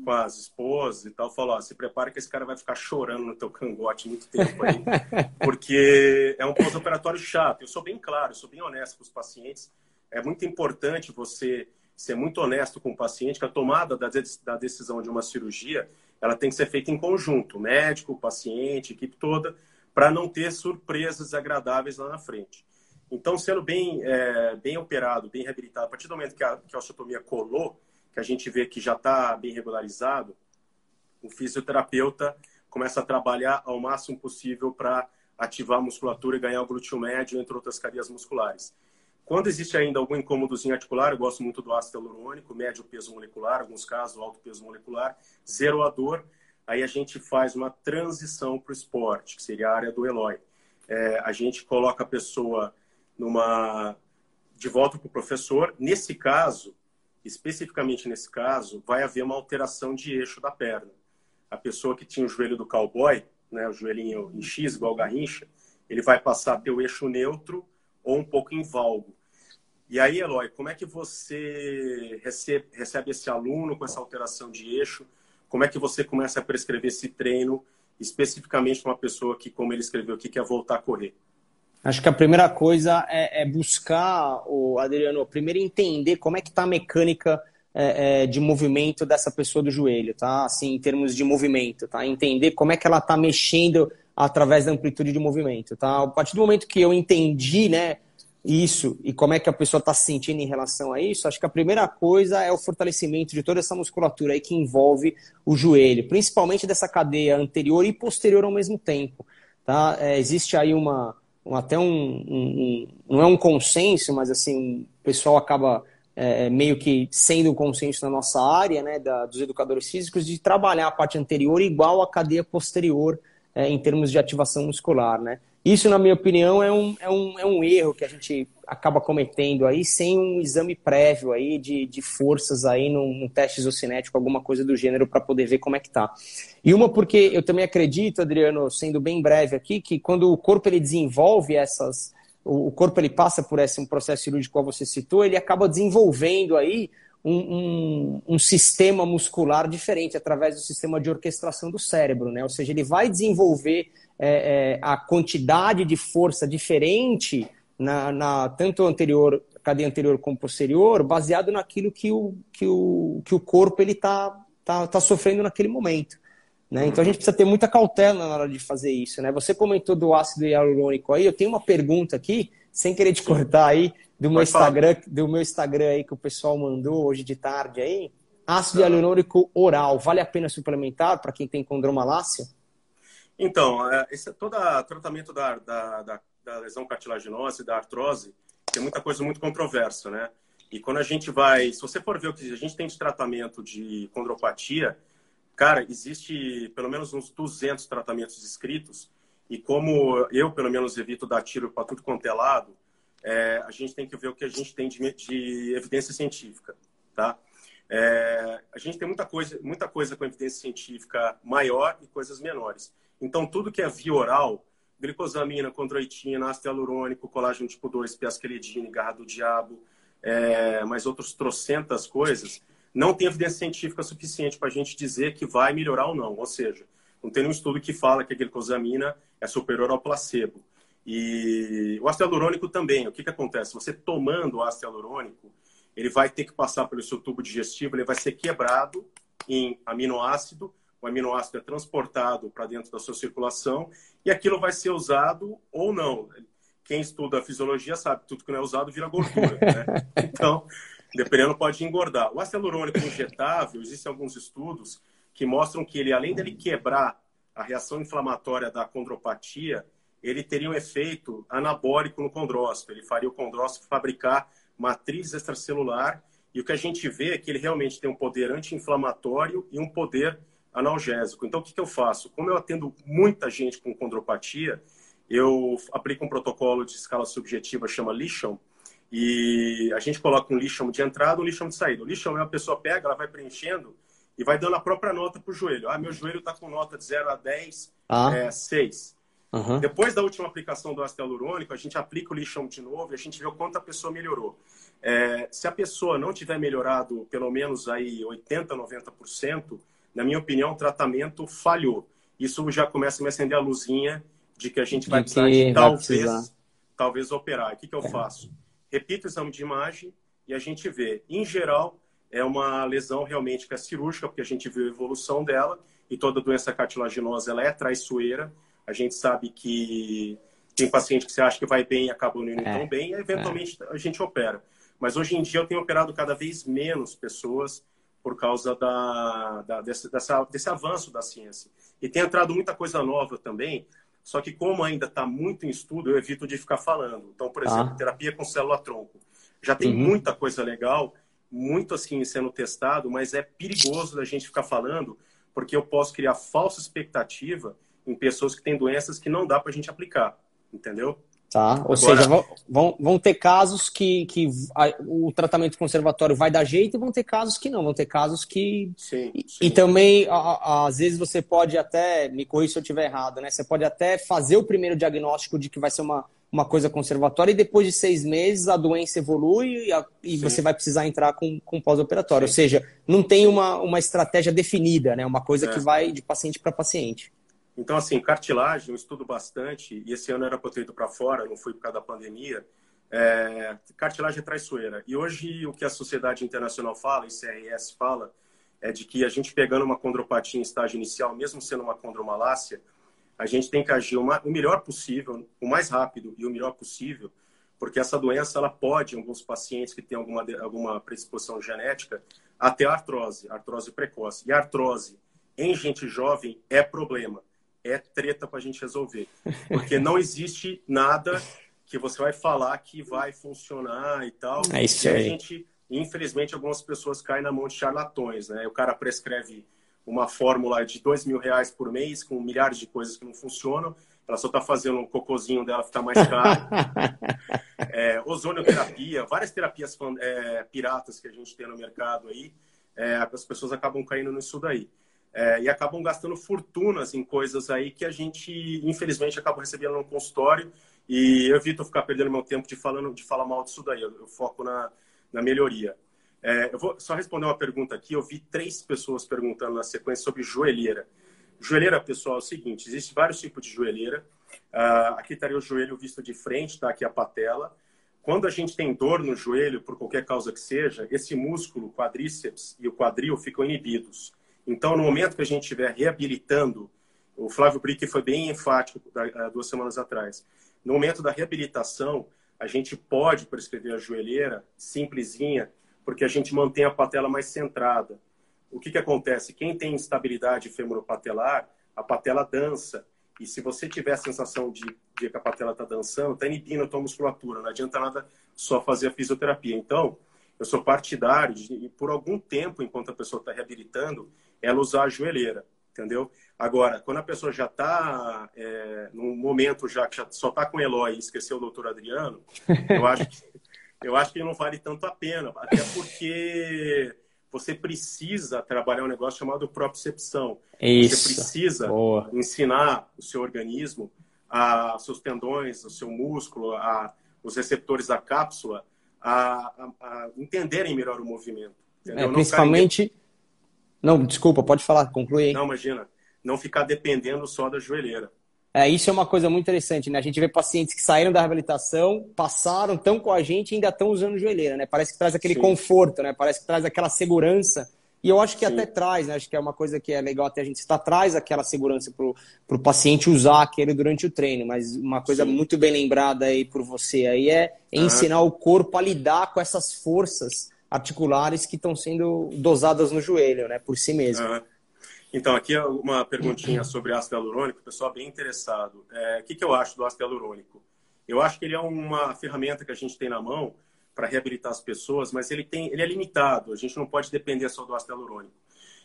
com as esposas e tal, fala, se prepara que esse cara vai ficar chorando no teu cangote muito tempo aí, porque é um pós-operatório chato. Eu sou bem claro, eu sou bem honesto com os pacientes. É muito importante você ser muito honesto com o paciente, que a tomada da decisão de uma cirurgia, ela tem que ser feita em conjunto, médico, paciente, equipe toda, para não ter surpresas desagradáveis lá na frente. Então, sendo bem operado, bem reabilitado, a partir do momento que a osteotomia colou, que a gente vê que já está bem regularizado, o fisioterapeuta começa a trabalhar ao máximo possível para ativar a musculatura e ganhar o glúteo médio, entre outras cadeias musculares. Quando existe ainda algum incômodozinho articular, eu gosto muito do ácido hialurônico, médio peso molecular, alguns casos, alto peso molecular, zero a dor, aí a gente faz uma transição para o esporte, que seria a área do Eloy. A gente coloca a pessoa de volta para o professor. Nesse caso, especificamente nesse caso, vai haver uma alteração de eixo da perna. A pessoa que tinha o joelho do cowboy, né, o joelhinho em X, igual Garrincha, ele vai passar a ter o eixo neutro ou um pouco em valgo. E aí, Eloy, como é que você recebe esse aluno com essa alteração de eixo? Como é que você começa a prescrever esse treino, especificamente para uma pessoa que, como ele escreveu aqui, quer voltar a correr? Acho que a primeira coisa é buscar, Adriano, primeiro entender como é que está a mecânica de movimento dessa pessoa do joelho, tá? Assim, em termos de movimento, tá? Entender como é que ela está mexendo através da amplitude de movimento, tá? A partir do momento que eu entendi, né, isso e como é que a pessoa está se sentindo em relação a isso, acho que a primeira coisa é o fortalecimento de toda essa musculatura aí que envolve o joelho, principalmente dessa cadeia anterior e posterior ao mesmo tempo, tá? Existe aí não é um consenso, mas assim, o pessoal acaba meio que sendo um consenso na nossa área, né, dos educadores físicos, de trabalhar a parte anterior igual à cadeia posterior em termos de ativação muscular, né? Isso, na minha opinião, é um erro que a gente acaba cometendo aí sem um exame prévio aí de forças aí num teste isocinético, alguma coisa do gênero, para poder ver como é que tá. E uma porque eu também acredito, Adriano, sendo bem breve aqui, que quando o corpo ele desenvolve o corpo ele passa por um processo cirúrgico, como você citou, ele acaba desenvolvendo aí um sistema muscular diferente através do sistema de orquestração do cérebro, né? Ou seja, ele vai desenvolver a quantidade de força diferente tanto anterior cadeia anterior como posterior, baseado naquilo que o corpo ele tá sofrendo naquele momento. Né? Então a gente precisa ter muita cautela na hora de fazer isso. Né? Você comentou do ácido hialurônico aí, eu tenho uma pergunta aqui, sem querer te cortar aí, do meu Instagram aí que o pessoal mandou hoje de tarde aí. Ácido hialurônico oral, vale a pena suplementar para quem tem condromalácia? Então, esse todo tratamento da lesão cartilaginosa e da artrose tem muita coisa muito controversa, né? E quando a gente vai... Se você for ver o que a gente tem de tratamento de condropatia, cara, existe pelo menos uns 200 tratamentos descritos. E como eu, pelo menos, evito dar tiro para tudo quanto é lado, a gente tem que ver o que a gente tem de evidência científica, tá? A gente tem muita coisa com evidência científica maior e coisas menores. Então, tudo que é via oral, glicosamina, condroitina, ácido hialurônico, colágeno tipo 2, piasquelidina, garra do diabo, mais outros trocentas coisas, não tem evidência científica suficiente para a gente dizer que vai melhorar ou não. Ou seja, não tem nenhum estudo que fala que a glicosamina é superior ao placebo. E o ácido hialurônico também. O que acontece? Você tomando o ácido hialurônico, ele vai ter que passar pelo seu tubo digestivo, ele vai ser quebrado em aminoácido, o aminoácido é transportado para dentro da sua circulação e aquilo vai ser usado ou não. Quem estuda fisiologia sabe que tudo que não é usado vira gordura, né? Então, dependendo, pode engordar. O ácido hialurônico injetável, existem alguns estudos que mostram que ele, além dele quebrar a reação inflamatória da condropatia, ele teria um efeito anabólico no condrócito. Ele faria o condrócito fabricar matriz extracelular, e o que a gente vê é que ele realmente tem um poder anti-inflamatório e um poder analgésico. Então, o que eu faço? Como eu atendo muita gente com condropatia, eu aplico um protocolo de escala subjetiva, chama Lisham, e a gente coloca um Lisham de entrada e um Lisham de saída. O Lisham, a pessoa pega, ela vai preenchendo e vai dando a própria nota para o joelho. Meu joelho está com nota de 0 a 10, 6. Uhum. Depois da última aplicação do ácido hialurônico, a gente aplica o lixão de novo e a gente vê o quanto a pessoa melhorou. Se a pessoa não tiver melhorado pelo menos aí 80%, 90%, na minha opinião, o tratamento falhou. Isso já começa a me acender a luzinha de que a gente vai precisar de talvez operar. O que eu faço? Repito o exame de imagem e a gente vê. Em geral, é uma lesão realmente que é cirúrgica, porque a gente viu a evolução dela e toda doença cartilaginosa ela é traiçoeira. A gente sabe que tem paciente que você acha que vai bem e acaba não indo tão bem, e eventualmente a gente opera. Mas hoje em dia eu tenho operado cada vez menos pessoas por causa desse avanço da ciência. E tem entrado muita coisa nova também, só que como ainda está muito em estudo, eu evito de ficar falando. Então, por exemplo, terapia com célula-tronco. Já tem muita coisa legal, muito assim sendo testado, mas é perigoso da gente ficar falando, porque eu posso criar falsa expectativa em pessoas que têm doenças que não dá para a gente aplicar, entendeu? Tá, ou seja, vão ter casos que o tratamento conservatório vai dar jeito e vão ter casos que não, vão ter casos que... Sim. E também, às vezes você pode até, me corrija se eu estiver errado, né? Você pode até fazer o primeiro diagnóstico de que vai ser uma coisa conservatória e depois de 6 meses a doença evolui e você vai precisar entrar com pós-operatório. Ou seja, não tem uma estratégia definida, né? Uma coisa que vai de paciente para paciente. Então, assim, cartilagem, eu estudo bastante, e esse ano era para ter ido para fora, não fui por causa da pandemia. Cartilagem é traiçoeira. E hoje o que a Sociedade Internacional fala, e CRS fala, é de que a gente pegando uma condropatia em estágio inicial, mesmo sendo uma condromalácia, a gente tem que agir o melhor possível, o mais rápido e o melhor possível, porque essa doença ela pode, em alguns pacientes que têm alguma predisposição genética, até a artrose precoce. E a artrose em gente jovem é problema. É treta para a gente resolver. Porque não existe nada que você vai falar que vai funcionar e tal. É isso aí. Infelizmente, algumas pessoas caem na mão de charlatões, né? O cara prescreve uma fórmula de R$2.000 por mês com milhares de coisas que não funcionam. Ela só está fazendo um cocôzinho dela ficar mais caro. Ozonioterapia, várias terapias piratas que a gente tem no mercado aí. As pessoas acabam caindo nisso daí. E acabam gastando fortunas em coisas aí que a gente, infelizmente, acaba recebendo no consultório e eu evito ficar perdendo meu tempo de falar mal disso daí. Eu foco na melhoria. Eu vou só responder uma pergunta aqui. Eu vi 3 pessoas perguntando na sequência sobre joelheira. Joelheira, pessoal, é o seguinte, existem vários tipos de joelheira. Aqui estaria o joelho visto de frente, tá? Aqui a patela. quando a gente tem dor no joelho, por qualquer causa que seja, esse músculo, quadríceps e o quadril ficam inibidos. Então, no momento que a gente estiver reabilitando, o Flávio Brick foi bem enfático 2 semanas atrás, no momento da reabilitação, a gente pode prescrever a joelheira simplesinha, porque a gente mantém a patela mais centrada. O que acontece? Quem tem instabilidade femoropatelar, a patela dança. E se você tiver a sensação de que a patela está dançando, está inibindo a tua musculatura. Não adianta nada só fazer a fisioterapia. Então, eu sou partidário de, por algum tempo, enquanto a pessoa está reabilitando, ela usar a joelheira, entendeu? Agora, quando a pessoa já está num momento já que já só está com o Eloy e esqueceu o doutor Adriano, eu acho que não vale tanto a pena. Até porque você precisa trabalhar um negócio chamado propriocepção. Isso. Você precisa ensinar o seu organismo, os seus tendões, o seu músculo, os receptores da cápsula, a entenderem melhor o movimento. Principalmente... Não, desculpa, pode falar, conclui aí. Não, imagina, não ficar dependendo só da joelheira. Isso é uma coisa muito interessante, né? A gente vê pacientes que saíram da reabilitação, passaram, estão com a gente e ainda estão usando joelheira, né? Parece que traz aquele conforto, né? Parece que traz aquela segurança. E eu acho que até traz, né? Acho que é uma coisa que é legal até a gente citar, traz aquela segurança pro paciente usar aquele durante o treino. Mas uma coisa muito bem lembrada aí por você aí é ensinar o corpo a lidar com essas forças articulares que estão sendo dosadas no joelho, né? Por si mesmo. Então, aqui uma perguntinha sobre ácido hialurônico, o pessoal bem interessado. O que eu acho do ácido hialurônico? Eu acho que ele é uma ferramenta que a gente tem na mão para reabilitar as pessoas, mas ele é limitado, a gente não pode depender só do ácido hialurônico.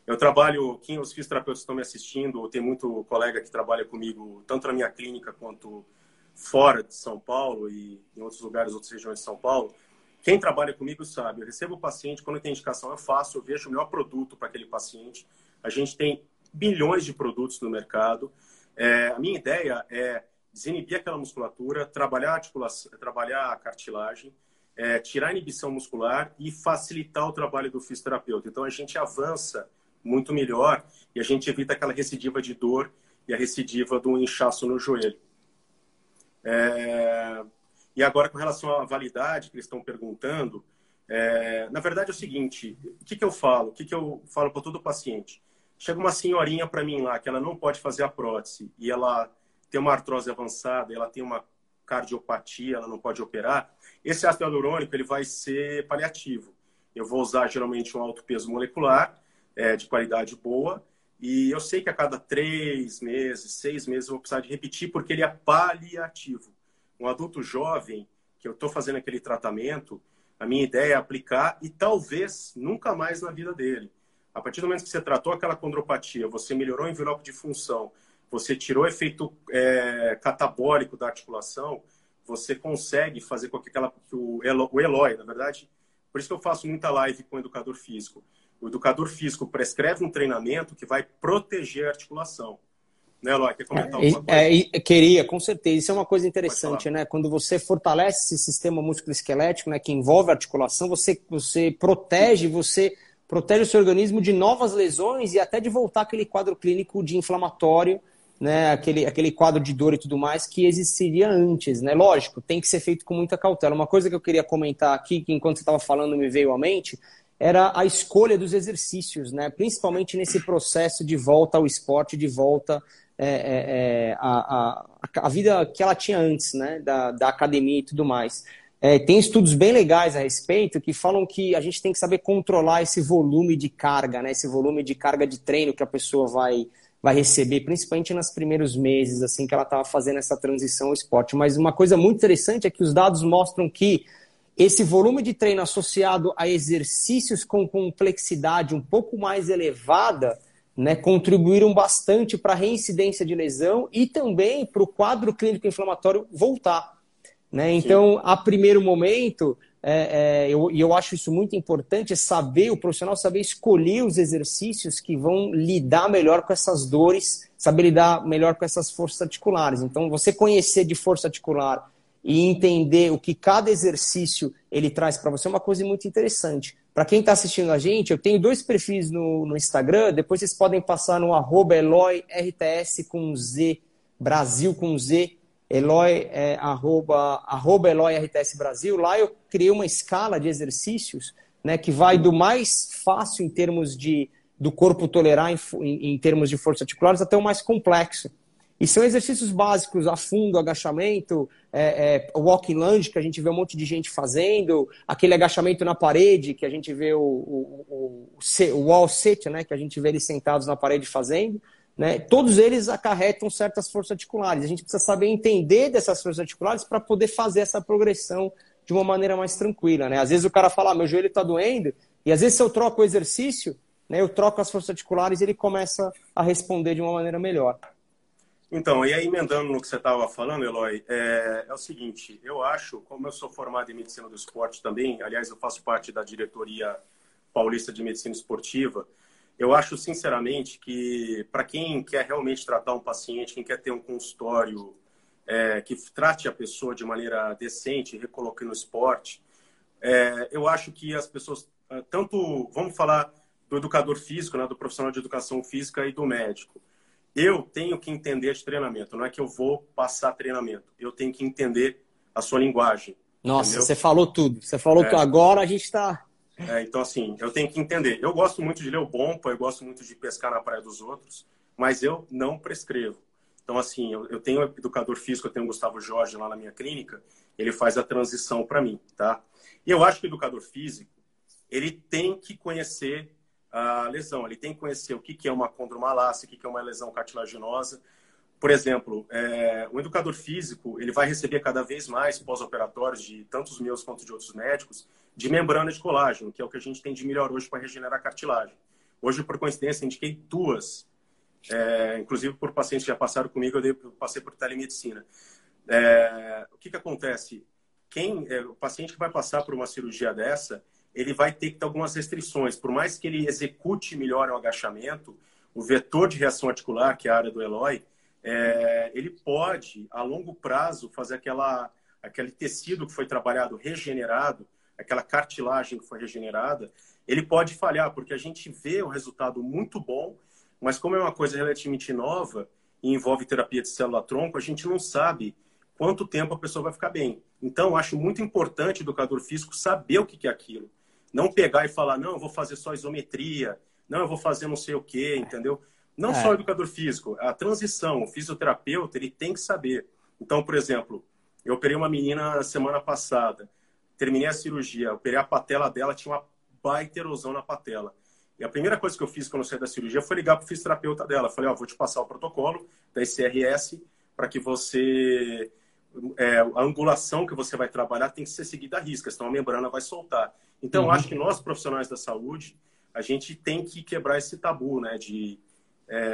Eu trabalho, os fisioterapeutas estão me assistindo, tem muito colega que trabalha comigo, tanto na minha clínica quanto fora de São Paulo e em outros lugares, outras regiões de São Paulo. Quem trabalha comigo sabe, eu recebo o paciente, quando tem indicação eu faço, eu vejo o melhor produto para aquele paciente. A gente tem bilhões de produtos no mercado. A minha ideia é desinibir aquela musculatura, trabalhar a articulação, trabalhar a cartilagem, tirar a inibição muscular e facilitar o trabalho do fisioterapeuta. Então a gente avança muito melhor e a gente evita aquela recidiva de dor e a recidiva do inchaço no joelho. E agora, com relação à validade que eles estão perguntando, na verdade é o seguinte, o que eu falo? O que eu falo para todo paciente? Chega uma senhorinha para mim lá, que ela não pode fazer a prótese, e ela tem uma artrose avançada, ela tem uma cardiopatia, ela não pode operar. Esse ácido hialurônico ele vai ser paliativo. Eu vou usar geralmente um alto peso molecular, de qualidade boa, e eu sei que a cada 3 meses, 6 meses eu vou precisar de repetir, porque ele é paliativo. Um adulto jovem, que eu estou fazendo aquele tratamento, a minha ideia é aplicar e talvez nunca mais na vida dele. A partir do momento que você tratou aquela condropatia, você melhorou o envelope de função, você tirou o efeito catabólico da articulação, você consegue fazer com que o Eloy, na verdade, por isso que eu faço muita live com o educador físico. O educador físico prescreve um treinamento que vai proteger a articulação. Né, Eloy? Quer comentar alguma coisa? Queria, com certeza. Isso é uma coisa interessante, né? Quando você fortalece esse sistema musculoesquelético, né, que envolve a articulação, você protege o seu organismo de novas lesões e até de voltar aquele quadro clínico de inflamatório, né, aquele quadro de dor e tudo mais que existiria antes, né? Lógico, tem que ser feito com muita cautela. Uma coisa que eu queria comentar aqui, que enquanto você estava falando me veio à mente, era a escolha dos exercícios, né? Principalmente nesse processo de volta ao esporte, de volta a vida que ela tinha antes, né? Da academia e tudo mais. Tem estudos bem legais a respeito que falam que a gente tem que saber controlar esse volume de carga, né? Esse volume de carga de treino que a pessoa vai receber, principalmente nos primeiros meses, assim, que ela estava fazendo essa transição ao esporte. Mas uma coisa muito interessante é que os dados mostram que esse volume de treino associado a exercícios com complexidade um pouco mais elevada, né, contribuíram bastante para a reincidência de lesão e também para o quadro clínico inflamatório voltar. Né? Então, a primeiro momento, eu acho isso muito importante, o profissional saber escolher os exercícios que vão lidar melhor com essas dores, saber lidar melhor com essas forças articulares. Então, você conhecer de força articular e entender o que cada exercício ele traz para você é uma coisa muito interessante. Para quem está assistindo a gente, eu tenho 2 perfis no Instagram, depois vocês podem passar no @EloyRTS com Z, Brasil com Z, Eloy é arroba Eloy RTS Brasil. Lá eu criei uma escala de exercícios, né, que vai do mais fácil em termos do corpo tolerar em termos de forças articulares até o mais complexo. E são exercícios básicos, afundo, agachamento, walking lunge, que a gente vê um monte de gente fazendo, aquele agachamento na parede, que a gente vê o wall sit, né, que a gente vê eles sentados na parede fazendo, né? Todos eles acarretam certas forças articulares. A gente precisa saber entender dessas forças articulares para poder fazer essa progressão de uma maneira mais tranquila, né? Às vezes o cara fala, meu joelho está doendo, e às vezes se eu troco o exercício, né, eu troco as forças articulares e ele começa a responder de uma maneira melhor. Então, e aí emendando no que você estava falando, Eloy, é o seguinte, eu acho, como eu sou formado em Medicina do Esporte também, aliás, eu faço parte da diretoria paulista de Medicina Esportiva, eu acho, sinceramente, que para quem quer realmente tratar um paciente, quem quer ter um consultório que trate a pessoa de maneira decente, recoloque no esporte, eu acho que as pessoas, tanto, vamos falar do educador físico, né, do profissional de educação física e do médico, eu tenho que entender de treinamento, não é que eu vou passar treinamento, eu tenho que entender a sua linguagem. Nossa, entendeu? Você falou tudo, tudo. Agora a gente está... Então, assim, eu tenho que entender. Eu gosto muito de ler o Bompa, eu gosto muito de pescar na praia dos outros, mas eu não prescrevo. Então, assim, eu tenho um educador físico, eu tenho o Gustavo Jorge lá na minha clínica, ele faz a transição para mim, tá? E eu acho que o educador físico, ele tem que conhecer a lesão, ele tem que conhecer o que é uma condromalácia, o que é uma lesão cartilaginosa. Por exemplo, o educador físico, ele vai receber cada vez mais pós-operatórios, de tanto os meus quanto de outros médicos, de membrana de colágeno, que é o que a gente tem de melhor hoje para regenerar a cartilagem. Hoje, por coincidência, indiquei 2, inclusive por pacientes que já passaram comigo, eu passei por telemedicina. O que acontece? O paciente que vai passar por uma cirurgia dessa, ele vai ter que ter algumas restrições. Por mais que ele execute melhor o agachamento, o vetor de reação articular, que é a área do Eloy, ele pode, a longo prazo, fazer aquele tecido que foi trabalhado regenerado, aquela cartilagem que foi regenerada, ele pode falhar, porque a gente vê o resultado muito bom, mas como é uma coisa relativamente nova e envolve terapia de célula-tronco, a gente não sabe quanto tempo a pessoa vai ficar bem. Então, acho muito importante o educador físico saber o que é aquilo. Não pegar e falar, não, eu vou fazer só isometria, não, eu vou fazer não sei o quê, entendeu? Não só o educador físico, a transição, o fisioterapeuta, ele tem que saber. Então, por exemplo, eu operei uma menina semana passada, terminei a cirurgia, operei a patela dela, tinha uma baita erosão na patela. E a primeira coisa que eu fiz quando eu saí da cirurgia foi ligar para o fisioterapeuta dela. Falei, vou te passar o protocolo da ICRS para que você... a angulação que você vai trabalhar tem que ser seguida à risca, senão a membrana vai soltar. Então, eu acho que nós, profissionais da saúde, a gente tem que quebrar esse tabu, né?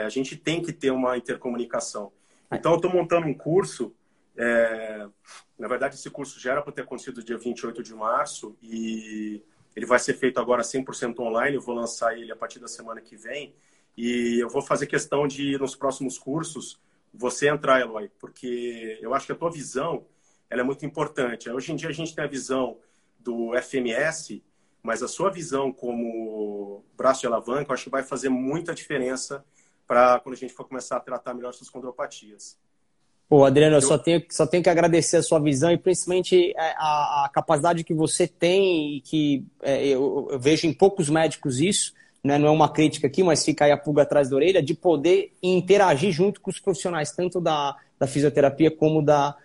A gente tem que ter uma intercomunicação. Então, eu estou montando um curso. Na verdade, esse curso já era para ter acontecido dia 28 de março e ele vai ser feito agora 100% online. Eu vou lançar ele a partir da semana que vem. E eu vou fazer questão de, nos próximos cursos, você entrar, Eloy, porque eu acho que a tua visão ela é muito importante. Hoje em dia, a gente tem a visão do FMS, mas a sua visão como braço de alavanca, eu acho que vai fazer muita diferença para quando a gente for começar a tratar melhor essas condropatias. Pô, Adriano, eu só tenho que agradecer a sua visão e principalmente a capacidade que você tem e que eu vejo em poucos médicos isso, né? Não é uma crítica aqui, mas fica aí a pulga atrás da orelha, de poder interagir junto com os profissionais, tanto da fisioterapia como da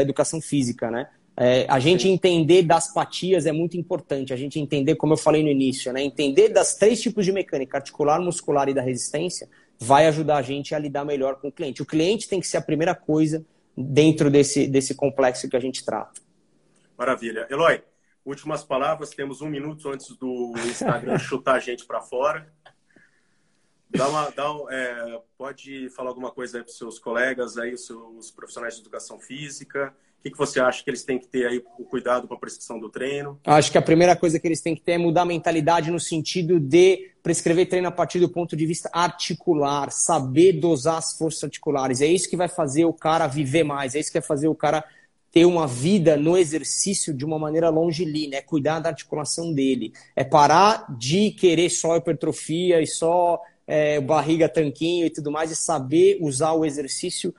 educação física, né? A gente entender das patias é muito importante, a gente entender, como eu falei no início, né? Entender das 3 tipos de mecânica, articular, muscular e da resistência, vai ajudar a gente a lidar melhor com o cliente. O cliente tem que ser a primeira coisa dentro desse complexo que a gente trata. Maravilha. Eloy, últimas palavras, temos 1 minuto antes do Instagram chutar a gente para fora. Pode falar alguma coisa aí para os seus colegas, aí, os seus profissionais de educação física. O que você acha que eles têm que ter aí o cuidado com a prescrição do treino? Acho que a primeira coisa que eles têm que ter é mudar a mentalidade no sentido de prescrever treino a partir do ponto de vista articular, saber dosar as forças articulares. É isso que vai fazer o cara viver mais, é isso que vai fazer o cara ter uma vida no exercício de uma maneira longilínea, é cuidar da articulação dele, é parar de querer só hipertrofia e só barriga, tanquinho e tudo mais, e saber usar o exercício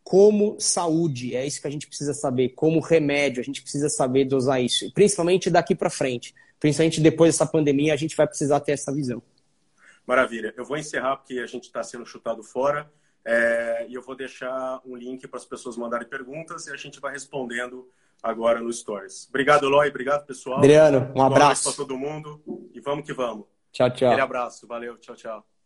como saúde. É isso que a gente precisa saber. Como remédio, a gente precisa saber dosar isso. E principalmente daqui para frente. Principalmente depois dessa pandemia, a gente vai precisar ter essa visão. Maravilha. Eu vou encerrar porque a gente está sendo chutado fora. E eu vou deixar um link para as pessoas mandarem perguntas e a gente vai respondendo agora no Stories. Obrigado, Eloy. Obrigado, pessoal. Adriano, um abraço para todo mundo. E vamos que vamos. Tchau, tchau. Aquele abraço. Valeu. Tchau, tchau.